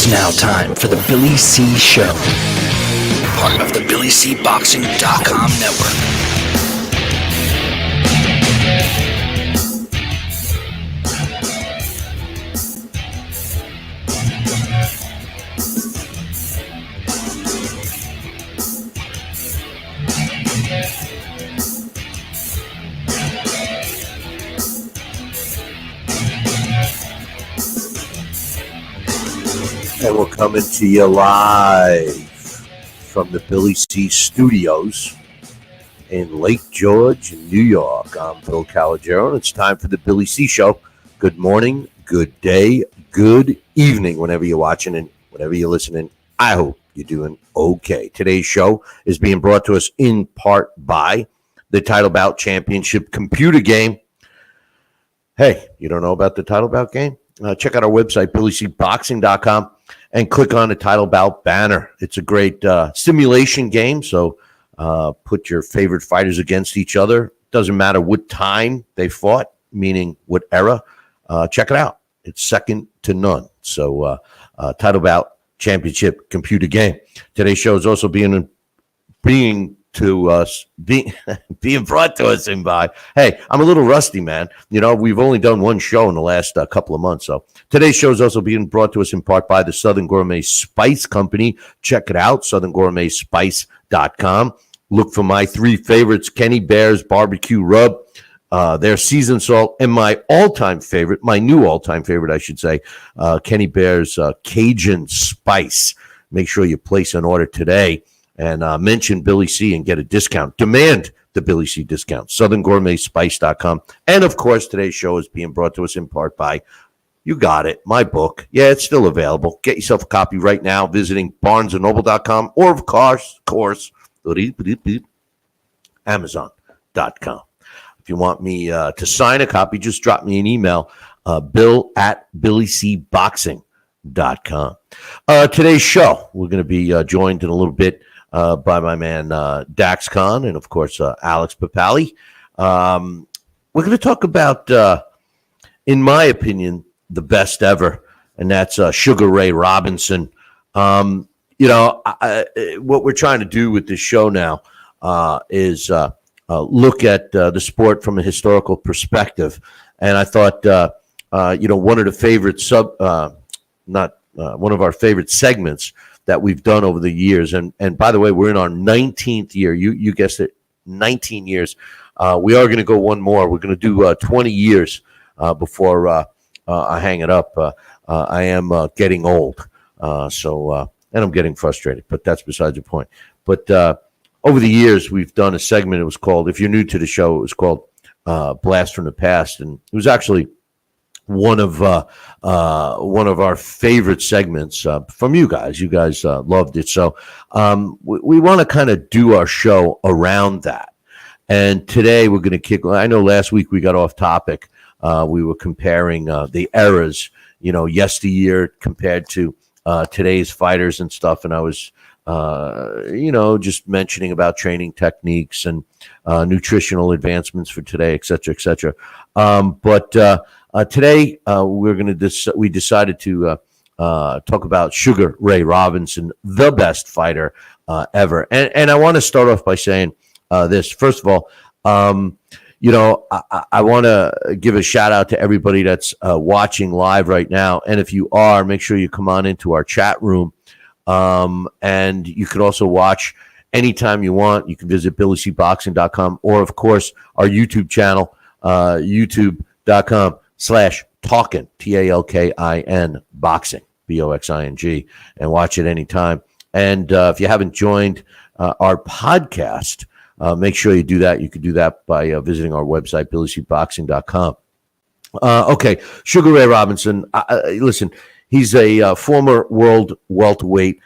It's now time for the Billy C. Show, part of the BillyCBoxing.com network. And we're coming to you live from the Billy C Studios in Lake George, New York. I'm Bill Calogero, and it's time for the Billy C Show. Good morning, good day, good evening, whenever you're watching and whenever you're listening. I hope you're doing okay. Today's show is being brought to us in part by the Title Bout Championship computer game. Hey, you don't know about the Title Bout game? Check out our website, BillyCBoxing.com, and click on the Title Bout banner. It's a great simulation game, so put your favorite fighters against each other. Doesn't matter what time they fought, meaning what era. Check it out. It's second to none. So Title Bout Championship computer game. Today's show is also being brought to us in by, hey, I'm a little rusty, man. You know, we've only done one show in the last couple of months. So today's show is also being brought to us in part by the Southern Gourmet Spice Company. Check it out, southerngourmetspice.com. Look for my three favorites, Kenny Bear's Barbecue Rub, their seasoned salt, and my all-time favorite, my new all-time favorite, I should say, Kenny Bear's Cajun Spice. Make sure you place an order today. And mention Billy C and get a discount. Demand the Billy C discount. SouthernGourmetSpice.com. And, of course, today's show is being brought to us in part by, you got it, my book. Yeah, it's still available. Get yourself a copy right now visiting BarnesandNoble.com or, of course, Amazon.com. If you want me to sign a copy, just drop me an email, bill@BillyCBoxing.com. Today's show, we're going to be joined in a little bit by my man Daxx Khan and, of course, Alex Papali. We're going to talk about, in my opinion, the best ever, and that's Sugar Ray Robinson. What we're trying to do with this show now is look at the sport from a historical perspective. And I thought, one of the favorite one of our favorite segments that we've done over the years. And by the way, we're in our 19th year. You guessed it, 19 years. We are going to go one more. We're going to do 20 years before I hang it up. I am getting old. And I'm getting frustrated, but that's besides the point. But over the years, we've done a segment. It was called, if you're new to the show, it was called Blast from the Past. And it was actually one of our favorite segments from you guys. You guys loved it. So we want to kind of do our show around that. And today we're going to I know last week we got off topic. We were comparing the eras, yesteryear compared to today's fighters and stuff. And I was, just mentioning about training techniques and nutritional advancements for today, et cetera, et cetera. Today, we decided to talk about Sugar Ray Robinson, the best fighter ever. And I want to start off by saying this. First of all, I want to give a shout out to everybody that's watching live right now. And if you are, make sure you come on into our chat room. And you could also watch anytime you want. You can visit BillyCBoxing.com or, of course, our YouTube channel, youtube.com/talkin, TALKIN, boxing, BOXING, and watch it anytime. And if you haven't joined our podcast, make sure you do that. You can do that by visiting our website, BillyCBoxing.com. Okay, Sugar Ray Robinson, listen, he's a former world welterweight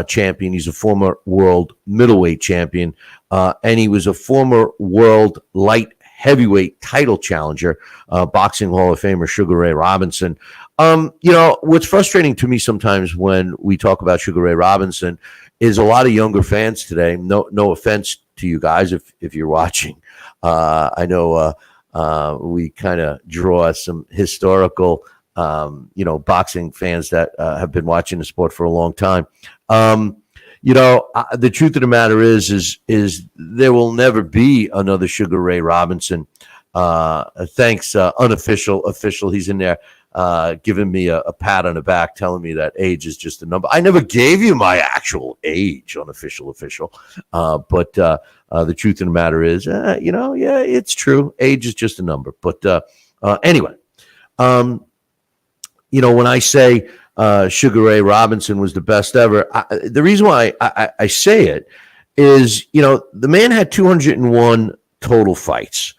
champion. He's a former world middleweight champion, and he was a former world light heavyweight title challenger, Boxing Hall of Famer Sugar Ray Robinson. What's frustrating to me sometimes when we talk about Sugar Ray Robinson is a lot of younger fans today. No offense to you guys if you're watching. I know we kind of draw some historical boxing fans that have been watching the sport for a long time. The truth of the matter is there will never be another Sugar Ray Robinson. Thanks, unofficial, official. He's in there giving me a pat on the back, telling me that age is just a number. I never gave you my actual age, unofficial, official. But the truth of the matter is, it's true. Age is just a number. But anyway, when I say Sugar Ray Robinson was the best ever, the reason why I say it is, the man had 201 total fights.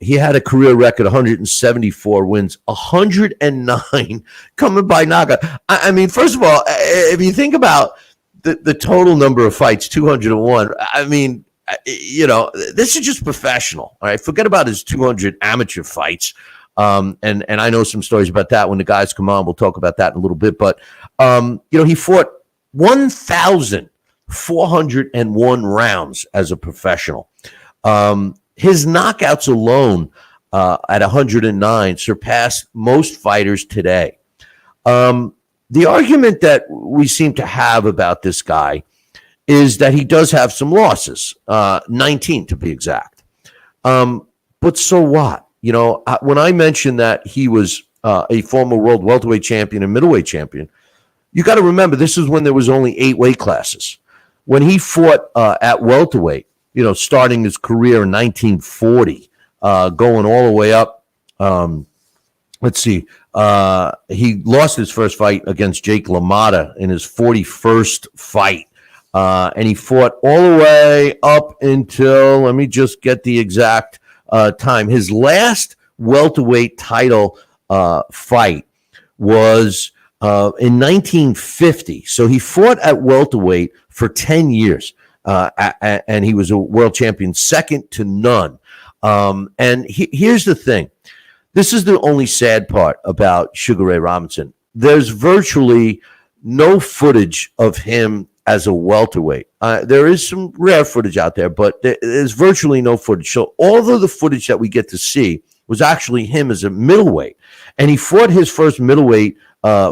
He had a career record, 174 wins, 109 coming by knockout. I mean, first of all, if you think about the total number of fights, 201, I mean, this is just professional. All right. Forget about his 200 amateur fights. And I know some stories about that when the guys come on. We'll talk about that in a little bit. But, he fought 1,401 rounds as a professional. His knockouts alone at 109 surpassed most fighters today. The argument that we seem to have about this guy is that he does have some losses, 19 to be exact. But so what? When I mentioned that he was a former world welterweight champion and middleweight champion, you got to remember this is when there was only 8 weight classes. When he fought at welterweight, starting his career in 1940, going all the way up. Let's see. He lost his first fight against Jake LaMotta in his 41st fight. And he fought all the way up until, let me just get the exact time. His last welterweight title fight was in 1950. So he fought at welterweight for 10 years. And he was a world champion, second to none. Here's the thing. This is the only sad part about Sugar Ray Robinson. There's virtually no footage of him as a welterweight. There is some rare footage out there, but there's virtually no footage. So all of the footage that we get to see was actually him as a middleweight. And he fought his first middleweight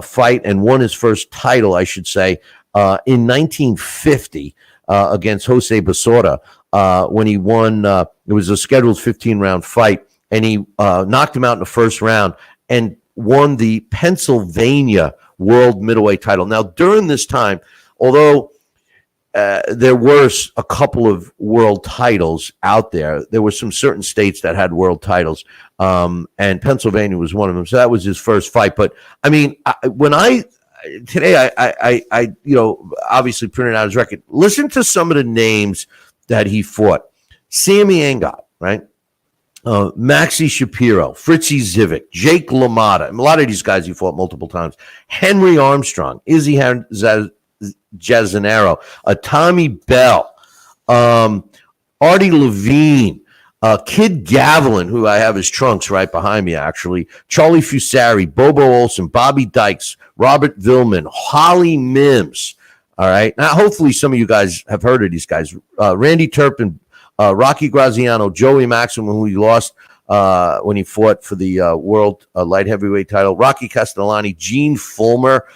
fight and won his first title, I should say, in 1950. Against Jose Basorta when he won. It was a scheduled 15-round fight, and he knocked him out in the first round and won the Pennsylvania World Middleweight title. Now, during this time, although there were a couple of world titles out there were some certain states that had world titles, and Pennsylvania was one of them. So that was his first fight. But, I mean, today, I obviously printed out his record. Listen to some of the names that he fought. Sammy Angot, right? Maxie Shapiro, Fritzy Zivic, Jake LaMotta. A lot of these guys he fought multiple times. Henry Armstrong, Izzy Jazzanero, Tommy Bell, Artie Levine, Kid Gavilan, who I have his trunks right behind me, actually. Charlie Fusari, Bobo Olson, Bobby Dykes, Robert Villman, Holly Mims. All right. Now, hopefully some of you guys have heard of these guys. Randy Turpin, Rocky Graziano, Joey Maxim, who he lost when he fought for the world light heavyweight title. Rocky Castellani, Gene Fulmer,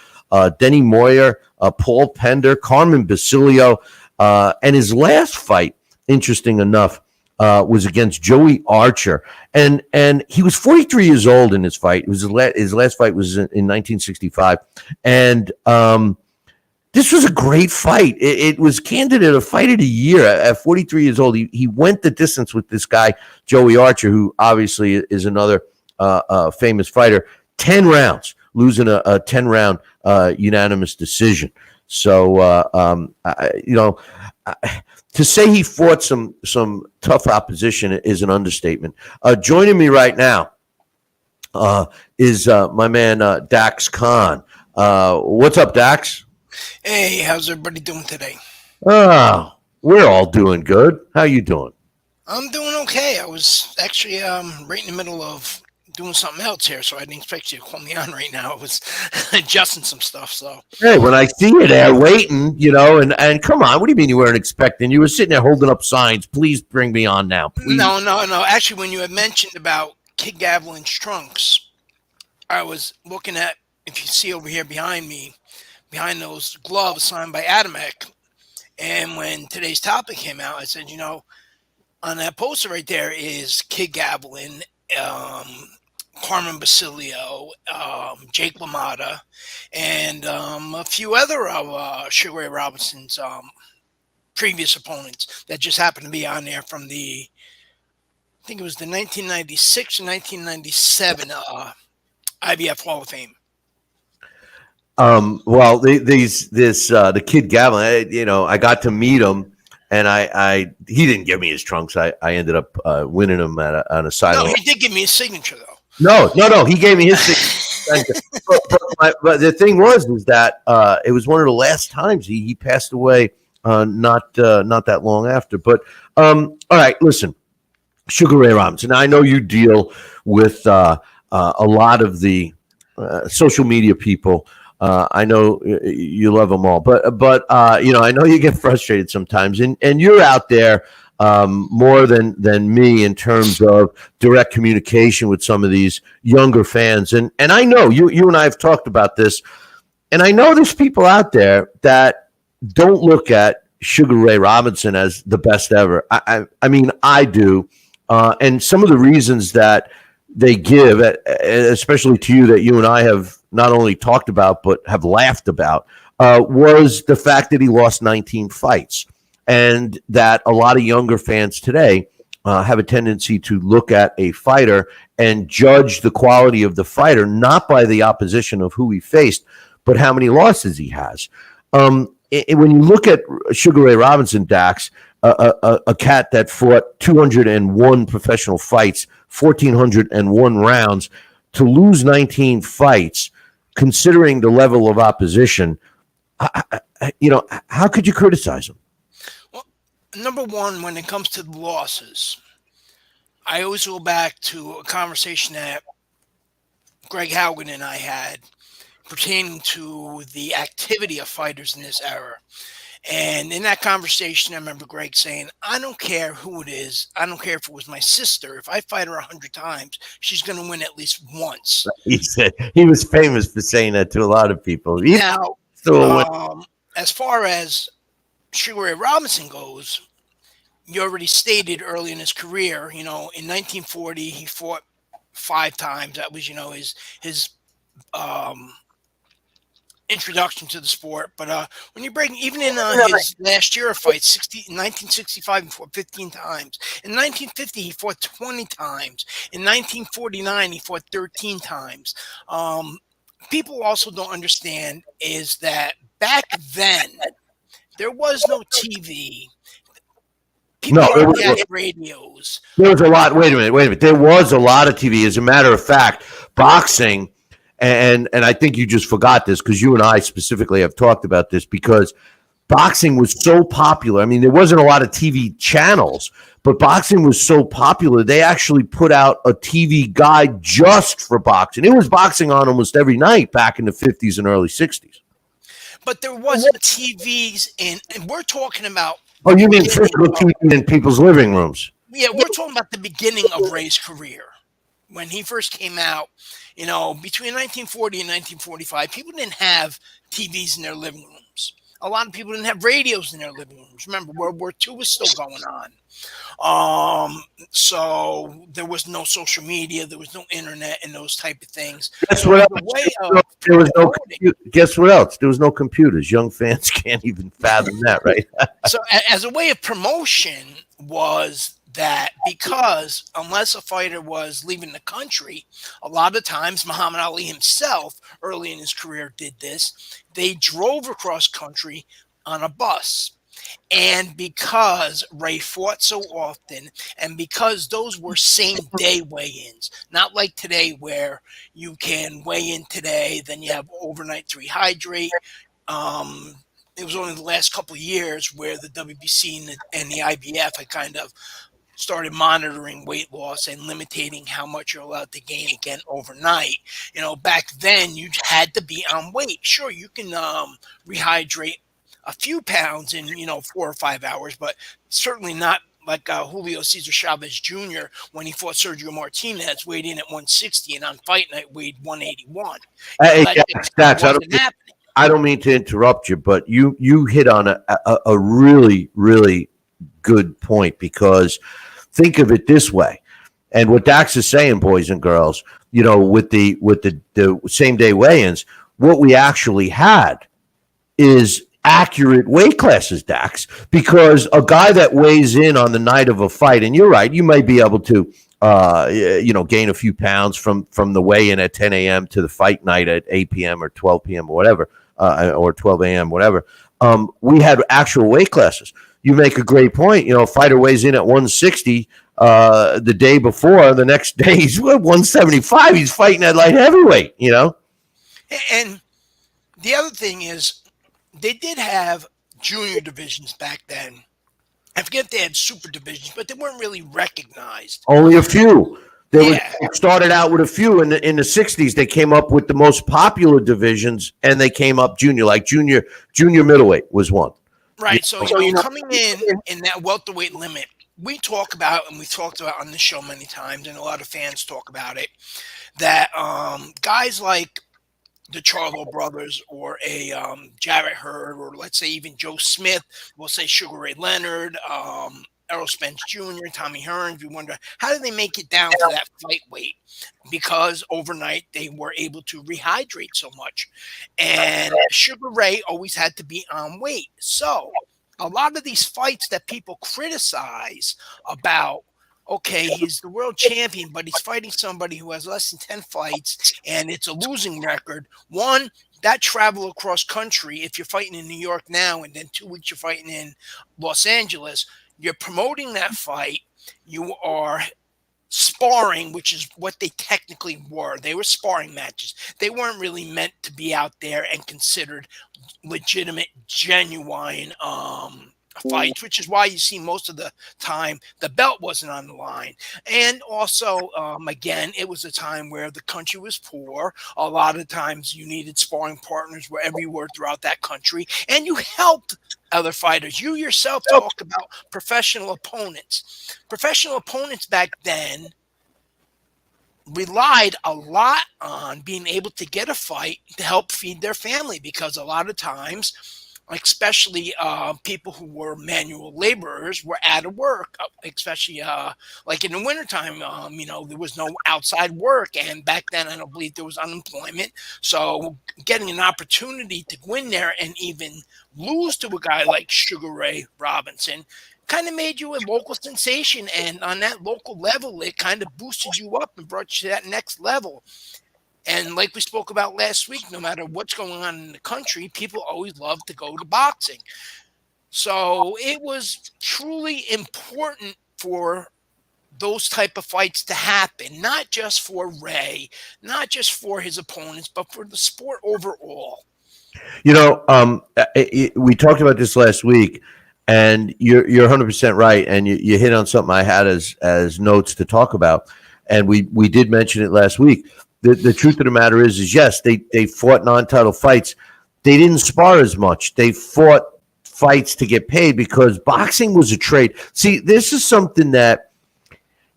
Denny Moyer, Paul Pender, Carmen Basilio. And his last fight, interesting enough, was against Joey Archer, and he was 43 years old in his fight. It was his last fight was in 1965, and this was a great fight. It was candidate a fight of the year at 43 years old. He went the distance with this guy Joey Archer, who obviously is another famous fighter. 10 rounds, losing a 10-round unanimous decision. So to say he fought some tough opposition is an understatement. Joining me right now is my man Daxx Khan. What's up, Daxx? Hey, how's everybody doing today? Oh, we're all doing good. How you doing? I'm doing okay. I was actually right in the middle of doing something else here, so I didn't expect you to call me on right now. I was adjusting some stuff. So hey, when I see you there waiting, and come on, what do you mean you weren't expecting? You were sitting there holding up signs. Please bring me on now. Please. No. Actually, when you had mentioned about Kid Gavilan's trunks, I was looking at, if you see over here behind me, behind those gloves signed by Adamek. And when today's topic came out, I said, on that poster right there is Kid Gavilan, Carmen Basilio, Jake LaMotta, and a few other of Sugar Ray Robinson's previous opponents that just happened to be on there from I think it was the 1996 or 1997 IBF Hall of Fame. Well, the Kid Gavilan, I got to meet him, and he didn't give me his trunks. I ended up winning him on a side. No, he did give me his signature though. No, he gave me his signature. but the thing was that it was one of the last times he passed away. Not that long after. But all right, listen, Sugar Ray Robinson. I know you deal with a lot of the social media people. I know you love them all, but I know you get frustrated sometimes, and you're out there more than me in terms of direct communication with some of these younger fans, and I know you and I have talked about this, and I know there's people out there that don't look at Sugar Ray Robinson as the best ever. I mean, I do, and some of the reasons that they give, especially to you, that you and I have not only talked about but have laughed about, was the fact that he lost 19 fights, and that a lot of younger fans today have a tendency to look at a fighter and judge the quality of the fighter not by the opposition of who he faced, but how many losses he has. When you look at Sugar Ray Robinson, Daxx, a cat that fought 201 professional fights, 1,401 rounds, to lose 19 fights, considering the level of opposition, how could you criticize him? Well, number one, when it comes to the losses, I always go back to a conversation that Greg Haugen and I had pertaining to the activity of fighters in this era. And in that conversation, I remember Greg saying, I don't care who it is. I don't care if it was my sister. If I fight her 100 times, she's going to win at least once. He said he was famous for saying that to a lot of people. Now, as far as Sugar Ray Robinson goes, you already stated early in his career, in 1940, he fought 5 times. That was, his introduction to the sport. But when you break, even in his last year of fights, 1965, he fought 15 times. In 1950, he fought 20 times. In 1949, he fought 13 times. People also don't understand is that back then, there was no TV. People had radios. There was a lot. Wait a minute. There was a lot of TV. As a matter of fact, boxing, and I think you just forgot this because you and I specifically have talked about this, because boxing was so popular. I mean, there wasn't a lot of TV channels, but boxing was so popular, they actually put out a TV guide just for boxing. It was boxing on almost every night back in the 50s and early 60s. But there wasn't TVs, and we're talking about... Oh, you mean physical TV in people's living rooms? Yeah, we're talking about the beginning of Ray's career. When he first came out, between 1940 and 1945, people didn't have TVs in their living rooms. A lot of people didn't have radios in their living rooms. Remember, World War II was still going on. So there was no social media, there was no internet and those type of things. Guess what else? Guess what else? There was no computers. Young fans can't even fathom that, right? So as a way of promotion was that, because unless a fighter was leaving the country, a lot of times Muhammad Ali himself early in his career did this. They drove across country on a bus. And because Ray fought so often, and because those were same-day weigh-ins, not like today where you can weigh in today, then you have overnight to rehydrate. It was only the last couple of years where the WBC and the IBF had kind of started monitoring weight loss and limiting how much you're allowed to gain again overnight. Back then you had to be on weight. Sure, you can rehydrate a few pounds in 4 or 5 hours, but certainly not like Julio Cesar Chavez Jr. when he fought Sergio Martinez, weighed in at 160, and on fight night weighed 181. Hey, That Dax, wasn't happening. I don't mean to interrupt you, but you hit on a really, really good point, because think of it this way. And what Dax is saying, boys and girls, with the same day weigh-ins, what we actually had is accurate weight classes, Dax, because a guy that weighs in on the night of a fight, and you're right, you might be able to gain a few pounds from the weigh-in at 10 a.m. to the fight night at 8 p.m. or 12 p.m. or whatever, or 12 a.m., whatever. We had actual weight classes. You make a great point. A fighter weighs in at 160 the day before. The next day he's 175. He's fighting at light heavyweight, And the other thing is, they did have junior divisions back then. I forget if they had super divisions, but they weren't really recognized. Only a few. They started out with a few. In the 60s, they came up with the most popular divisions, and they came up junior, like junior middleweight was one. Right. So, coming in that welterweight limit, we've talked about on the show many times, and a lot of fans talk about it, that guys like the Charlo brothers, or a Jarrett Hurd, or let's say even Joe Smith, we'll say Sugar Ray Leonard, Errol Spence Jr., Tommy Hearns. We wonder, how did they make it down to that fight weight? Because overnight they were able to rehydrate so much. And Sugar Ray always had to be on weight. So a lot of these fights that people criticize about, okay, he's the world champion, but he's fighting somebody who has less than 10 fights, and it's a losing record. One, that travel across country, if you're fighting in New York now and then 2 weeks you're fighting in Los Angeles, you're promoting that fight. You are sparring, which is what they technically were. They were sparring matches. They weren't really meant to be out there and considered legitimate, genuine fights, which is why you see most of the time the belt wasn't on the line. And also, again, it was a time where the country was poor. A lot of times you needed sparring partners wherever you were throughout that country, and you helped other fighters. You yourself talk about professional opponents. Professional opponents back then relied a lot on being able to get a fight to help feed their family, because a lot of times, especially people who were manual laborers, were out of work, especially like in the wintertime, there was no outside work. And back then, I don't believe there was unemployment. So getting an opportunity to go in there and even lose to a guy like Sugar Ray Robinson kind of made you a local sensation. And on that local level, it kind of boosted you up and brought you to that next level. And like we spoke about last week, no matter what's going on in the country, people always love to go to boxing. So it was truly important for those type of fights to happen, not just for Ray, not just for his opponents, but for the sport overall. We talked about this last week, and you're 100% right. And you hit on something I had as notes to talk about. And we did mention it last week. The truth of the matter is yes, they fought non-title fights. They didn't spar as much. They fought fights to get paid, because boxing was a trade. See, this is something that,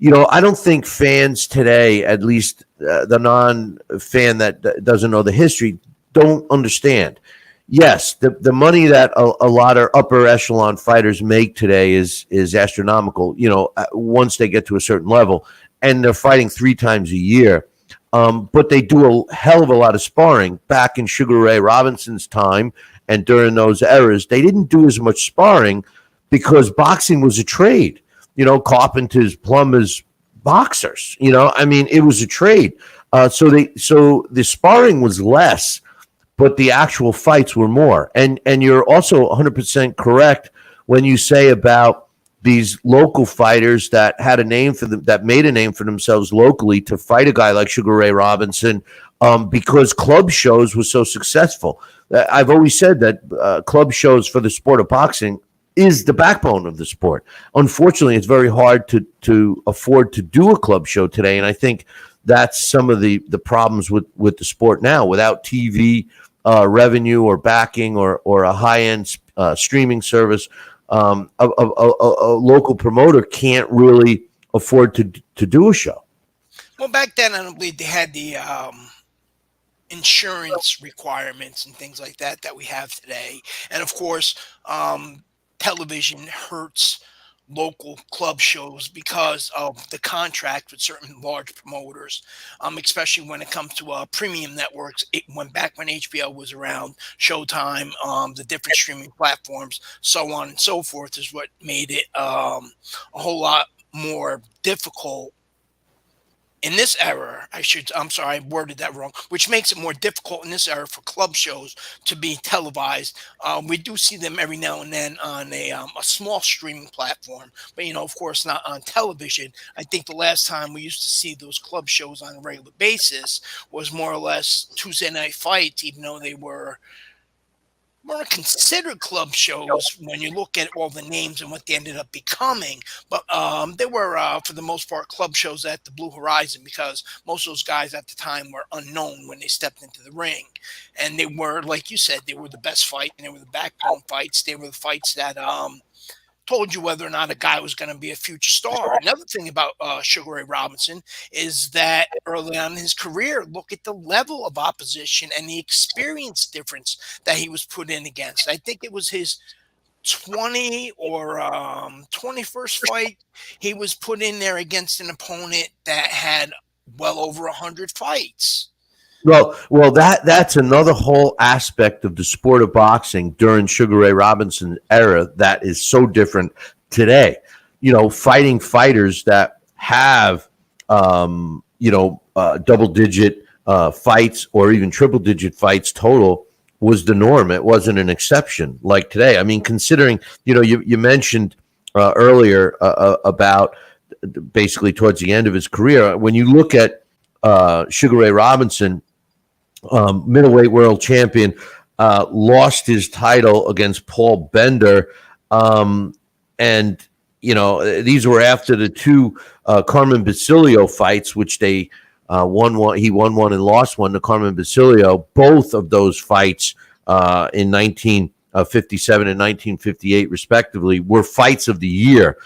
I don't think fans today, at least the non-fan that doesn't know the history, don't understand. Yes, the money that a lot of upper echelon fighters make today is astronomical, once they get to a certain level, and they're fighting 3 times a year. But they do a hell of a lot of sparring. Back in Sugar Ray Robinson's time and during those eras, they didn't do as much sparring because boxing was a trade. Carpenters, plumbers, boxers. It was a trade. So the sparring was less, but the actual fights were more. And you're also 100% correct when you say about these local fighters that had a name for them, that made a name for themselves locally, to fight a guy like Sugar Ray Robinson, because club shows were so successful. I've always said that club shows for the sport of boxing is the backbone of the sport. Unfortunately, it's very hard to afford to do a club show today, and I think that's some of the problems with the sport now. Without TV revenue or backing or a high-end streaming service, a local promoter can't really afford to do a show. Well, back then, I don't believe they had the insurance requirements and things like that we have today. And of course, television hurts local club shows because of the contract with certain large promoters, especially when it comes to premium networks. It went back when HBO was around, Showtime, the different streaming platforms, so on and so forth, is what made it a whole lot more difficult in this era. I'm sorry, I worded that wrong, which makes it more difficult in this era for club shows to be televised. We do see them every now and then on a small streaming platform, but, of course, not on television. I think the last time we used to see those club shows on a regular basis was more or less Tuesday Night Fights, even though they were more considered club shows when you look at all the names and what they ended up becoming. But they were, for the most part, club shows at the Blue Horizon, because most of those guys at the time were unknown when they stepped into the ring. And they were, like you said, they were the best fight, and they were the backbone fights. They were the fights that told you whether or not a guy was going to be a future star. Another thing about Sugar Ray Robinson is that early on in his career, look at the level of opposition and the experience difference that he was put in against. I think it was his 20 or 21st fight. He was put in there against an opponent that had well over 100 fights. Well, that's another whole aspect of the sport of boxing during Sugar Ray Robinson's era that is so different today. Fighting fighters that have, double-digit fights or even triple-digit fights total was the norm. It wasn't an exception like today. I mean, considering, you mentioned earlier about basically towards the end of his career, when you look at Sugar Ray Robinson, middleweight world champion, lost his title against Paul Bender. And, these were after the two Carmen Basilio fights, which they won one. He won one and lost one to Carmen Basilio. Both of those fights in 1957 and 1958, respectively, were fights of the year.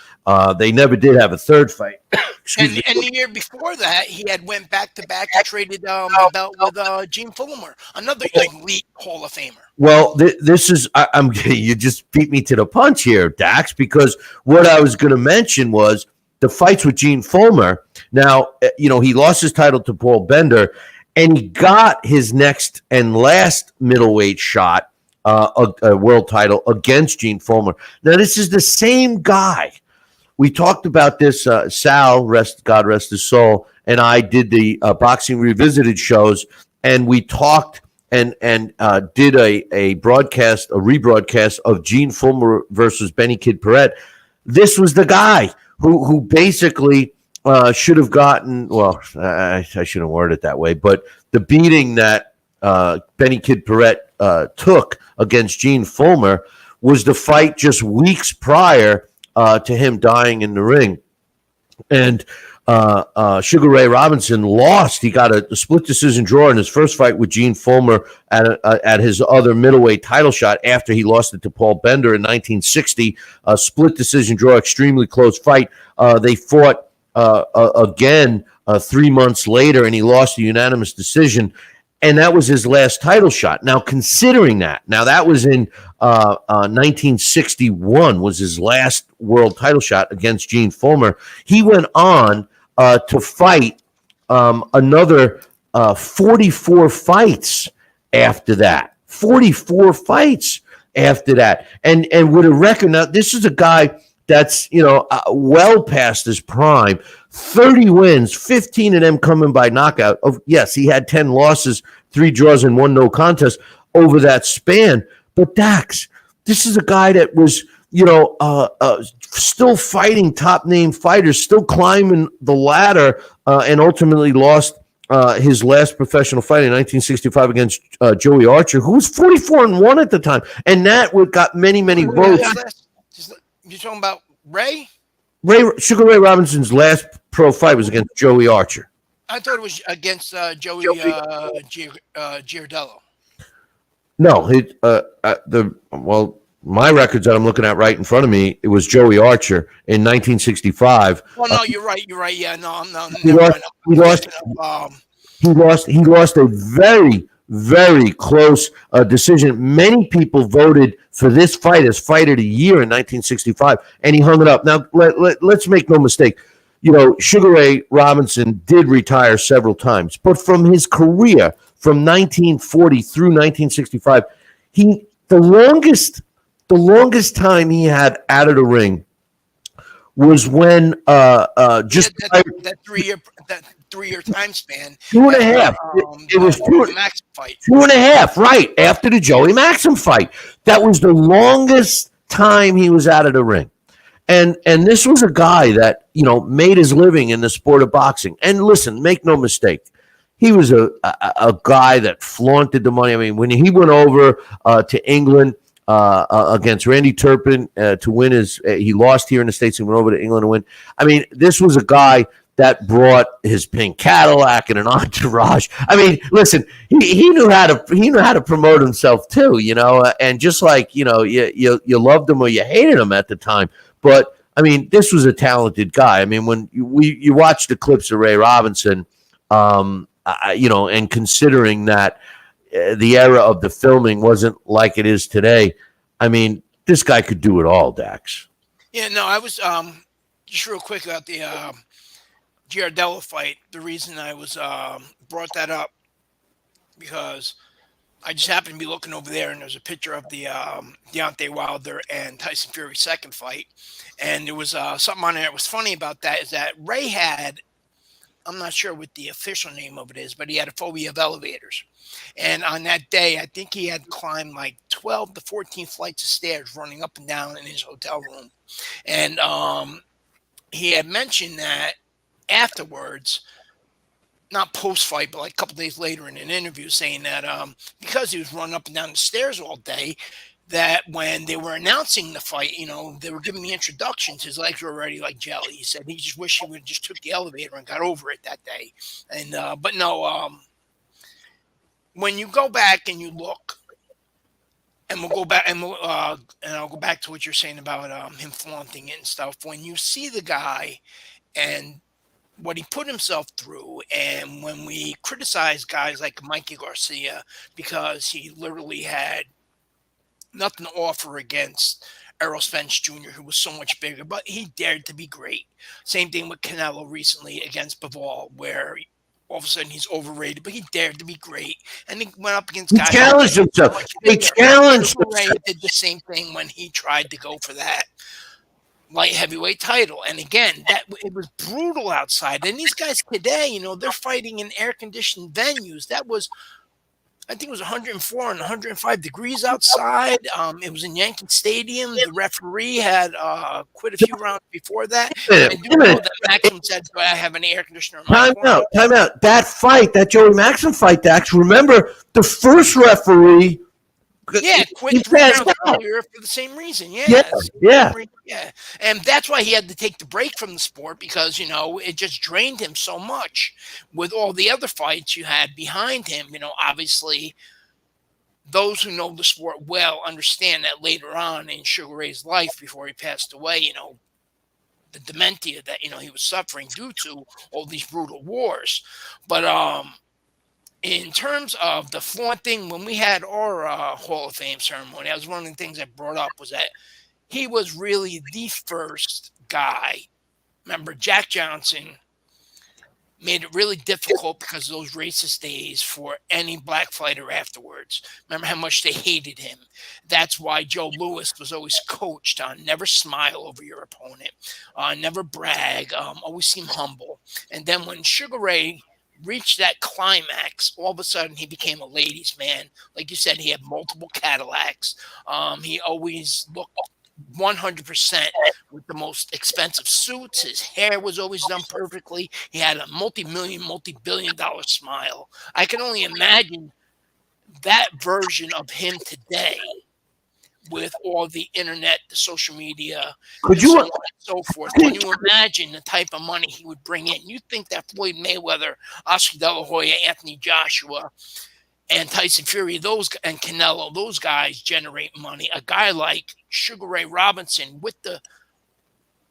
They never did have a third fight. And the year before that, he had went back-to-back and traded the belt with Gene Fulmer, another elite Hall of Famer. Well, this is you just beat me to the punch here, Dax, because what I was going to mention was the fights with Gene Fulmer. Now, he lost his title to Paul Bender, and he got his next and last middleweight shot, a world title against Gene Fulmer. Now, this is the same guy. We talked about this, Sal, God rest his soul, and I did the Boxing Revisited shows, and we talked and did a rebroadcast of Gene Fulmer versus Benny Kid Paret. This was the guy who basically should have gotten, well, I shouldn't word it that way, but the beating that Benny Kid Paret took against Gene Fulmer was the fight just weeks prior to him dying in the ring. And Sugar Ray Robinson lost. He got a split decision draw in his first fight with Gene Fulmer at his other middleweight title shot after he lost it to Paul Bender in 1960. A split decision draw, extremely close fight. They fought again 3 months later, and he lost a unanimous decision. And that was his last title shot. Now, considering that, that was in 1961 was his last world title shot against Gene Fulmer. He went on to fight another 44 fights after that. 44 fights after that. And with a record, now this is a guy that's, well past his prime. 30 wins, 15 of them coming by knockout. Yes, he had 10 losses, 3 draws, and 1 no contest over that span. But Dax, this is a guy that was, still fighting top name fighters, still climbing the ladder, and ultimately lost his last professional fight in 1965 against Joey Archer, who was 44-1 at the time, and that got many votes. You're talking about Ray? Sugar Ray Robinson's last pro fight was against Joey Archer. I thought it was against Joey Giardello. No, my records that I'm looking at right in front of me, it was Joey Archer in 1965. Well, no, you're right. You're right. Yeah, no, He never lost. mind. He lost. He lost a very, very close decision. Many people voted for this fight as fight of the year in 1965, and he hung it up. Now, let's make no mistake. Sugar Ray Robinson did retire several times, but from his career from 1940 through 1965, the longest time he had out of the ring was when that 3-year time span. 2.5. It was Maxim fight. 2.5, right after the Joey Maxim fight. That was the longest time he was out of the ring. And this was a guy that made his living in the sport of boxing. And listen, make no mistake, he was a guy that flaunted the money. I mean, when he went over to England against Randy Turpin to win he lost here in the States and went over to England to win. I mean, this was a guy that brought his pink Cadillac and an entourage. I mean, listen, he knew how to promote himself too, and just like you loved him or you hated him at the time. But I mean, this was a talented guy. I mean, when you watch the clips of Ray Robinson, and considering that the era of the filming wasn't like it is today, I mean, this guy could do it all, Daxx. Yeah, no, I was just real quick about the Giardello fight. The reason I was brought that up because I just happened to be looking over there, and there's a picture of the Deontay Wilder and Tyson Fury second fight, and there was something on there that was funny about that is that Ray had, I'm not sure what the official name of it is, but he had a phobia of elevators. And on that day, I think he had climbed like 12 to 14 flights of stairs running up and down in his hotel room. And he had mentioned that afterwards, not post-fight, but like a couple days later in an interview, saying that because he was running up and down the stairs all day, that when they were announcing the fight, they were giving the introductions, his legs were already like jelly. He said he just wished he would have just took the elevator and got over it that day. And but no, when you go back and you look, and we'll go back and I'll go back to what you're saying about him flaunting it and stuff. When you see the guy and what he put himself through, and when we criticize guys like Mikey Garcia because he literally had nothing to offer against Errol Spence Jr., who was so much bigger, but he dared to be great. Same thing with Canelo recently against Bivol, where all of a sudden he's overrated, but he dared to be great. And he went up against guys. He challenged himself. He challenged himself. Ray did the same thing when he tried to go for that light heavyweight title. And again, it was brutal outside. And these guys today, they're fighting in air-conditioned venues. That was, I think it was 104 and 105 degrees outside. It was in Yankee Stadium. The referee had quit a few rounds before that. And you know that Maxim said, do I have any air conditioner in my corner? Time out. That fight, that Joey Maxim fight, Dax, remember the first referee. Yeah, quit 3 rounds earlier for the same reason. Yeah. And that's why he had to take the break from the sport because, it just drained him so much with all the other fights you had behind him. Obviously, those who know the sport well understand that later on in Sugar Ray's life before he passed away, the dementia that, he was suffering due to all these brutal wars. But, in terms of the flaunting, when we had our Hall of Fame ceremony, that was one of the things I brought up was that he was really the first guy. Remember, Jack Johnson made it really difficult because of those racist days for any black fighter afterwards. Remember how much they hated him. That's why Joe Louis was always coached on never smile over your opponent, never brag, always seem humble. And then when Sugar Ray reached that climax, all of a sudden he became a ladies' man. Like you said, he had multiple Cadillacs. He always looked 100% with the most expensive suits. His hair was always done perfectly. He had a multi-billion-dollar smile. I can only imagine that version of him today with all the internet, the social media, and so on and so forth. Can you imagine the type of money he would bring in? You think that Floyd Mayweather, Oscar De La Hoya, Anthony Joshua, and Tyson Fury, and Canelo, those guys generate money. A guy like Sugar Ray Robinson with the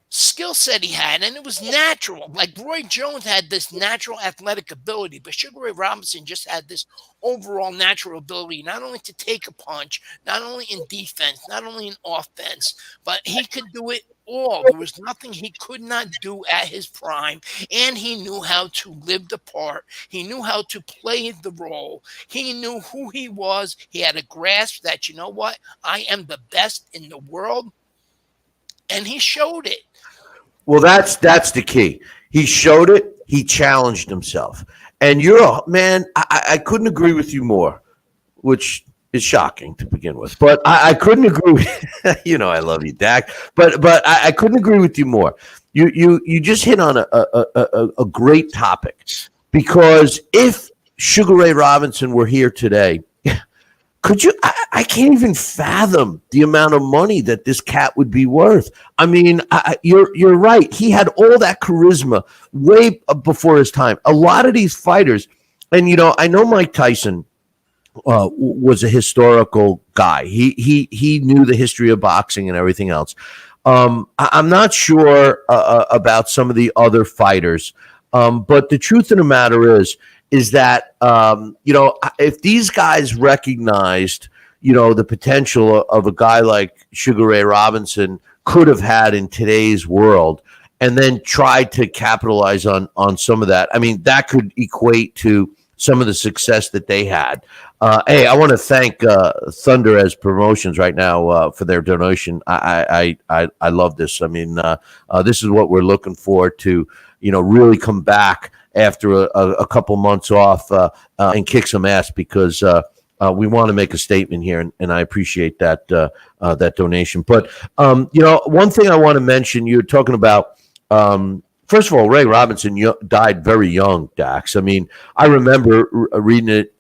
skill set he had, and it was natural. Like Roy Jones had this natural athletic ability, but Sugar Ray Robinson just had this overall natural ability, not only to take a punch, not only in defense, not only in offense, but he could do it all. There was nothing he could not do at his prime, and he knew how to live the part. He knew how to play the role. He knew who he was. He had a grasp that, you know what, I am the best in the world, and he showed it. Well, that's the key. He showed it. He challenged himself. And I couldn't agree with you more, which is shocking to begin with. But I couldn't agree with I love you, Daxx. But I couldn't agree with you more. You just hit on a great topic, because if Sugar Ray Robinson were here today, could you? I can't even fathom the amount of money that this cat would be worth. I mean, you're right. He had all that charisma way before his time. A lot of these fighters, and I know Mike Tyson was a historical guy. He knew the history of boxing and everything else. I'm not sure about some of the other fighters, but the truth of the matter is that, if these guys recognized, the potential of a guy like Sugar Ray Robinson could have had in today's world, and then tried to capitalize on some of that, I mean, that could equate to some of the success that they had. Hey, I want to thank Thunder as Promotions right now for their donation. I love this. I mean, this is what we're looking for to, really come back after a couple months off and kick some ass, because we want to make a statement here, and I appreciate that donation. But one thing I want to mention, you're talking about. First of all, Ray Robinson died very young, Daxx. I mean, I remember reading it,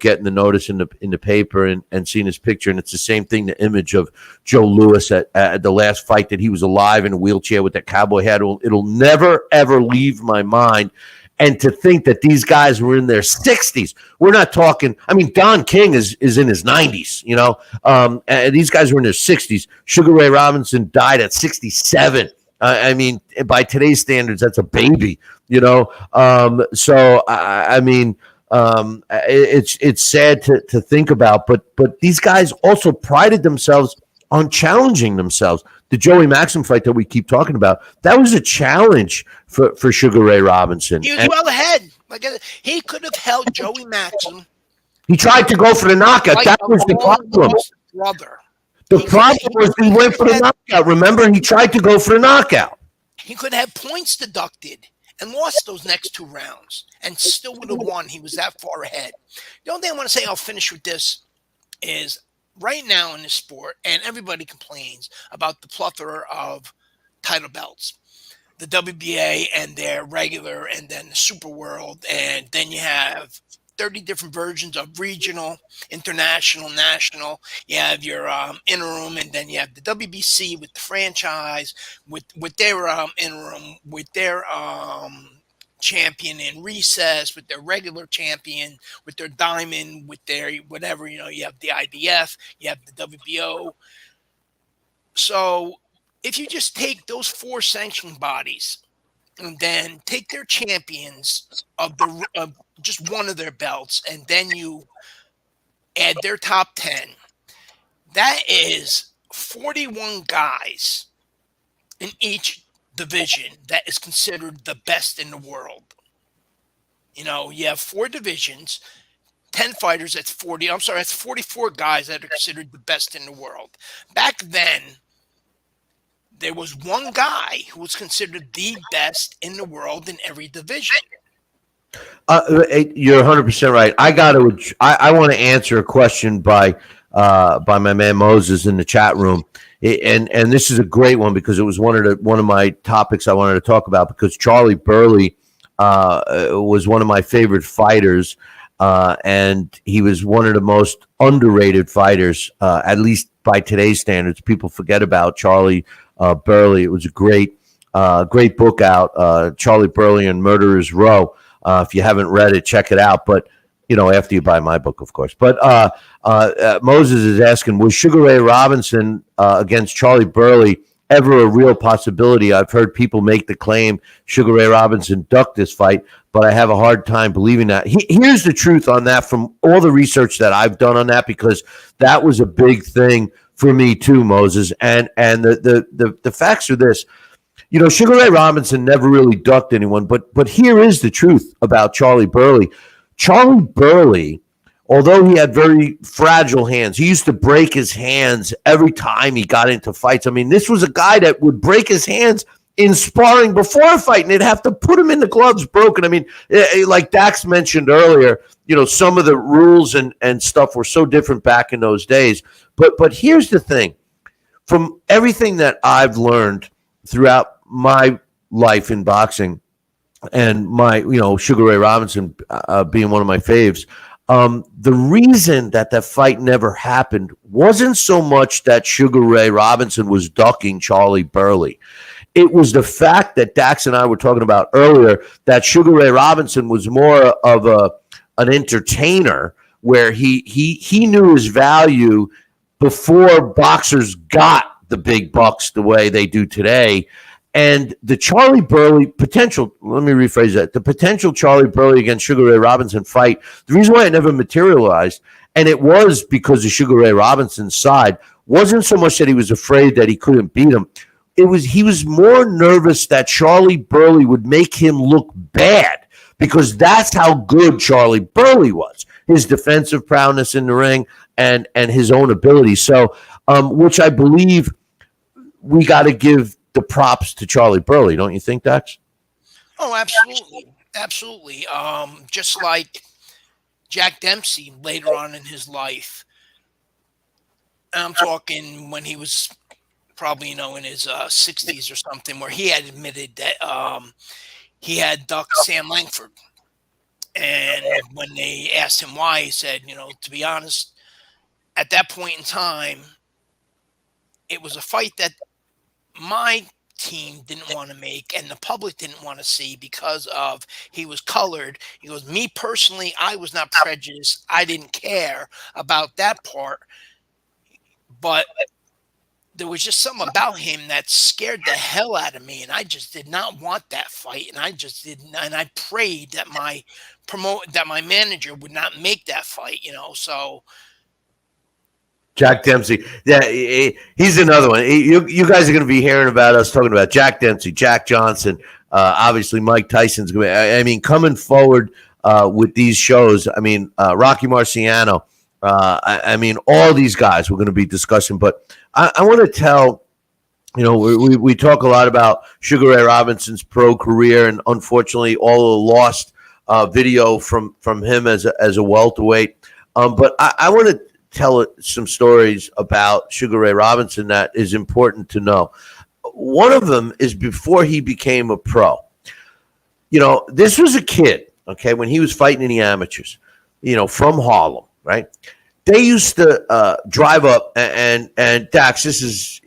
getting the notice in the paper and seeing his picture, and it's the same thing. The image of Joe Louis at the last fight, that he was alive in a wheelchair with that cowboy hat. It'll never ever leave my mind. And to think that these guys were in their 60s, we're not talking. I mean, Don King is in his 90s. And these guys were in their 60s. Sugar Ray Robinson died at 67. I mean, by today's standards, that's a baby, So I mean, it's sad to think about, but these guys also prided themselves on challenging themselves. The Joey Maxim fight that we keep talking about, that was a challenge for Sugar Ray Robinson. He was well ahead. He could have held Joey Maxim. He tried to go for the knockout. That was the problem. Brother. The problem was he went for the knockout. Remember, he tried to go for the knockout. He could have points deducted and lost those next 2 rounds and still would have won. He was that far ahead. The only thing I want to say, I'll finish with this, is right now in this sport, and everybody complains about the plethora of title belts. The WBA and their regular, and then the Super World, and then you have 30 different versions of regional, international, national. You have your interim, and then you have the WBC with the franchise, with their interim, with their champion in recess, with their regular champion, with their diamond, with their whatever. You have the IBF, you have the WBO. So if you just take those 4 sanctioning bodies and then take their champions of just one of their belts, and then you add their top 10, that is 41 guys in each division that is considered the best in the world. You have 4 divisions, 10 fighters, that's 40. I'm sorry, that's 44 guys that are considered the best in the world. Back then, there was one guy who was considered the best in the world in every division. You're 100% right. I want to answer a question by my man Moses in the chat room, and this is a great one, because it was one of my topics I wanted to talk about, because Charlie Burley was one of my favorite fighters, and he was one of the most underrated fighters, at least by today's standards. People forget about Charlie Burley. It was a great book out, Charlie Burley and Murderer's Row. If you haven't read it, check it out. But after you buy my book, of course. But Moses is asking, was Sugar Ray Robinson against Charlie Burley ever a real possibility? I've heard people make the claim Sugar Ray Robinson ducked this fight, but I have a hard time believing that. Here's the truth on that from all the research that I've done on that, because that was a big thing for me too, Moses. And the facts are this. Sugar Ray Robinson never really ducked anyone, but here is the truth about Charlie Burley. Charlie Burley, although he had very fragile hands, he used to break his hands every time he got into fights. I mean, this was a guy that would break his hands in sparring before a fight, and they'd have to put him in the gloves broken. I mean, like Daxx mentioned earlier, some of the rules and stuff were so different back in those days. But here's the thing. From everything that I've learned throughout my life in boxing, and my, Sugar Ray Robinson being one of my faves, the reason that fight never happened wasn't so much that Sugar Ray Robinson was ducking Charlie Burley. It was the fact that Daxx and I were talking about earlier, that Sugar Ray Robinson was more of an entertainer, where he knew his value before boxers got the big bucks the way they do today. And the Charlie Burley potential, let me rephrase that, the potential Charlie Burley against Sugar Ray Robinson fight, the reason why it never materialized, and it was because of Sugar Ray Robinson's side, wasn't so much that he was afraid that he couldn't beat him. He was more nervous that Charlie Burley would make him look bad, because that's how good Charlie Burley was, his defensive prowess in the ring and his own ability. So, which I believe we got to give the props to Charlie Burley, don't you think, Daxx? Oh, absolutely. Absolutely. Just like Jack Dempsey later on in his life. I'm talking when he was probably, in his 60s or something, where he had admitted that he had ducked Sam Langford. And when they asked him why, he said, to be honest, at that point in time, it was a fight that my team didn't want to make and the public didn't want to see, because of he was colored. He goes, me personally, I was not prejudiced. I didn't care about that part. But there was just something about him that scared the hell out of me, and I just did not want that fight. And I just didn't. And I prayed that my manager would not make that fight. So. Jack Dempsey. Yeah, he's another one. You guys are going to be hearing about us talking about Jack Dempsey, Jack Johnson, obviously Mike Tyson's going to be, I mean, coming forward with these shows. I mean, Rocky Marciano. I mean, all these guys we're going to be discussing. But I want to tell, we talk a lot about Sugar Ray Robinson's pro career, and unfortunately all the lost video from him as a welterweight. But I want to tell some stories about Sugar Ray Robinson that is important to know. One of them is before he became a pro. This was a kid, okay, when he was fighting in the amateurs, from Harlem, right? They used to drive up, and Daxx, this is,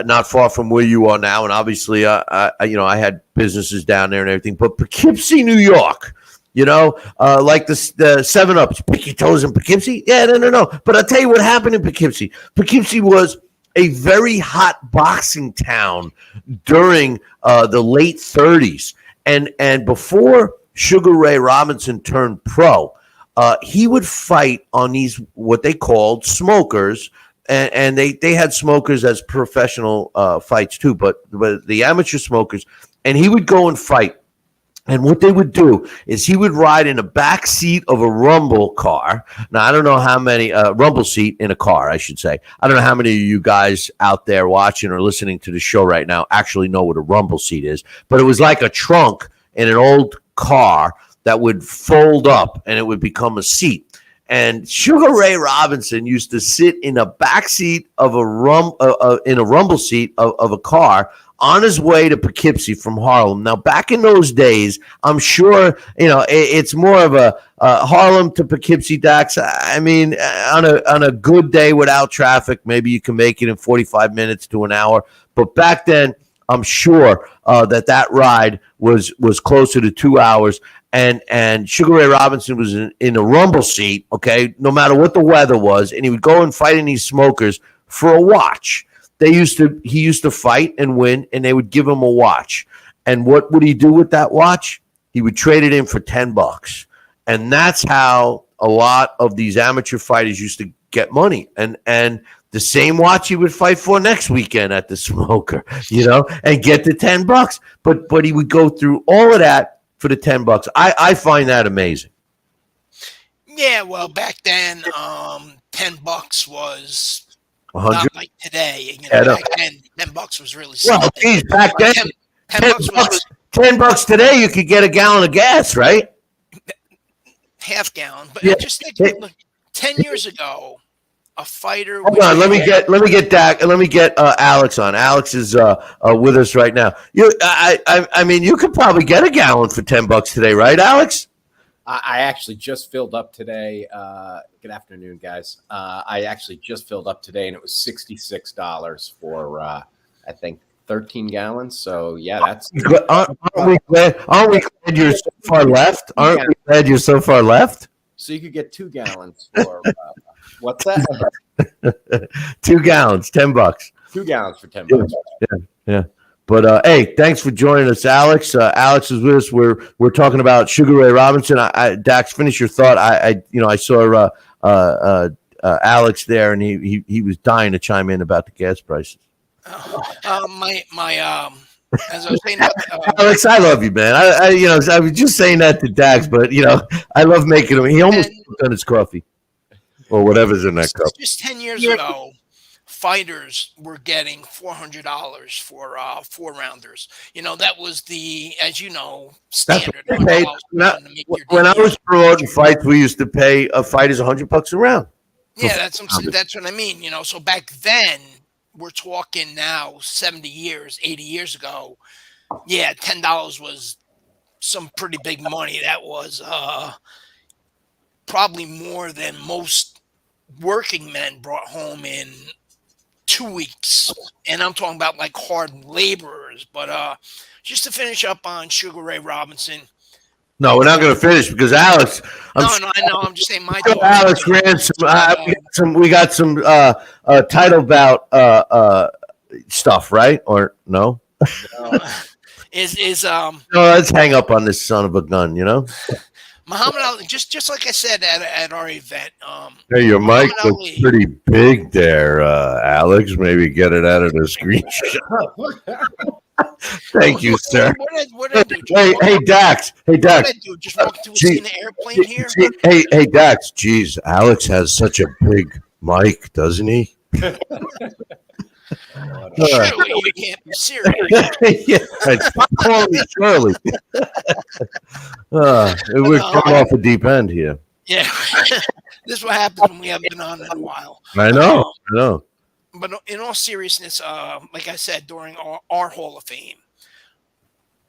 not far from where you are now, and obviously, I had businesses down there and everything, but Poughkeepsie, New York, like the 7-Up, pick your toes in Poughkeepsie? Yeah, no. But I'll tell you what happened in Poughkeepsie. Poughkeepsie was a very hot boxing town during the late 30s. And before Sugar Ray Robinson turned pro, he would fight on these, what they called smokers. And they had smokers as professional fights too, but the amateur smokers. And he would go and fight. And what they would do is he would ride in the back seat of a rumble car. Now, I don't know how many rumble seat in a car, I should say. I don't know how many of you guys out there watching or listening to the show right now actually know what a rumble seat is. But it was like a trunk in an old car that would fold up and it would become a seat. And Sugar Ray Robinson used to sit in a back seat of a rumble seat of a car on his way to Poughkeepsie from Harlem. Now, back in those days, I'm sure, it's more of a Harlem to Poughkeepsie, Daxx. I mean, on a good day without traffic, maybe you can make it in 45 minutes to an hour. But back then, I'm sure that ride was closer to 2 hours. and Sugar Ray Robinson was in a rumble seat, okay, no matter what the weather was, and he would go and fight in these smokers for a watch. He used to fight and win, and they would give him a watch. And what would he do with that watch? He would trade it in for $10. And that's how a lot of these amateur fighters used to get money. And the same watch he would fight for next weekend at the smoker, and get the $10. But he would go through all of that for the $10. I find that amazing. Yeah, well, back then, $10 was 100? not like today. Back then, $10 was really something. Well, geez, back then, $10 today, you could get a gallon of gas, right? Half gallon. But Yeah. just think, look, 10 years ago, a fighter. Hold on, let me get Daxx, let me get Alex on. Alex is with us right now. I mean, you could probably get a gallon for $10 today, right, Alex? I actually just filled up today. Good afternoon, guys. I actually just filled up today, and it was $66 for I think 13 gallons. So yeah, that's. Aren't we glad you're so far left? Aren't we glad you're so far left? So you could get 2 gallons for what's that? 2 gallons, $10. 2 gallons for $10. Yeah. But hey, thanks for joining us, Alex. Alex is with us. We're talking about Sugar Ray Robinson. Daxx, finish your thought. I saw Alex there, and he was dying to chime in about the gas prices. As I was saying, Alex, I love you, man. I was just saying that to Daxx, but I love making him. He almost done his coffee or whatever's in that cup. Just 10 years ago, fighters were getting $400 for 4-rounders. That was the, as you know, standard. When I was promoting fights, we used to pay fighters $100 a round. Yeah, that's what I mean. So back then, we're talking now 70 years, 80 years ago. Yeah, $10 was some pretty big money. That was probably more than most working men brought home in 2 weeks, and I'm talking about like hard laborers. But just to finish up on Sugar Ray Robinson. No, we're not going to finish because Alex. I know. I'm just saying my thoughts. Alex ran some. We got some title bout stuff, right? Or no? No, let's hang up on this son of a gun. Muhammad Ali, just like I said at our event. Hey, your mic looks pretty big there, Alex. Maybe get it out of the screen. Thank you, sir. What did I do? Hey, Daxx. Hey, Daxx. What did I do? Just walk into an airplane here? Hey, Daxx. Jeez, Alex has such a big mic, doesn't he? Surely you can't be serious. Yeah, Surely. We're coming off a deep end here. Yeah, this is what happens when we haven't been on in a while. I know. But in all seriousness, like I said, during our Hall of Fame,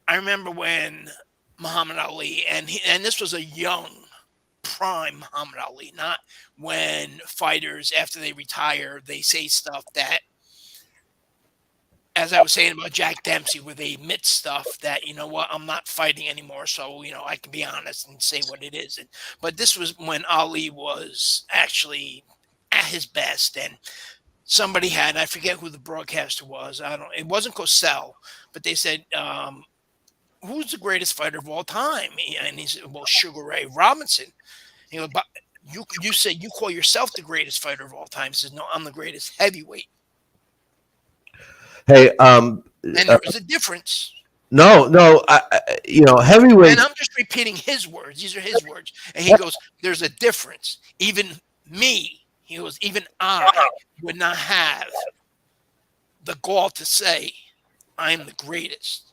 I remember when Muhammad Ali, and this was a young, prime Muhammad Ali, not when fighters, after they retire, they say stuff that, as I was saying about Jack Dempsey, where they admit stuff that, I'm not fighting anymore, so, I can be honest and say what it is. But this was when Ali was actually at his best, and somebody had, I forget who the broadcaster was. It wasn't Cosell, but they said, who's the greatest fighter of all time? And he said, well, Sugar Ray Robinson. He goes, but you say you call yourself the greatest fighter of all time. He says, no, I'm the greatest heavyweight. Hey, and there was a difference. No, heavyweight. And I'm just repeating his words. These are his words. And he goes, there's a difference. Even me, he goes, even I would not have the gall to say I'm the greatest.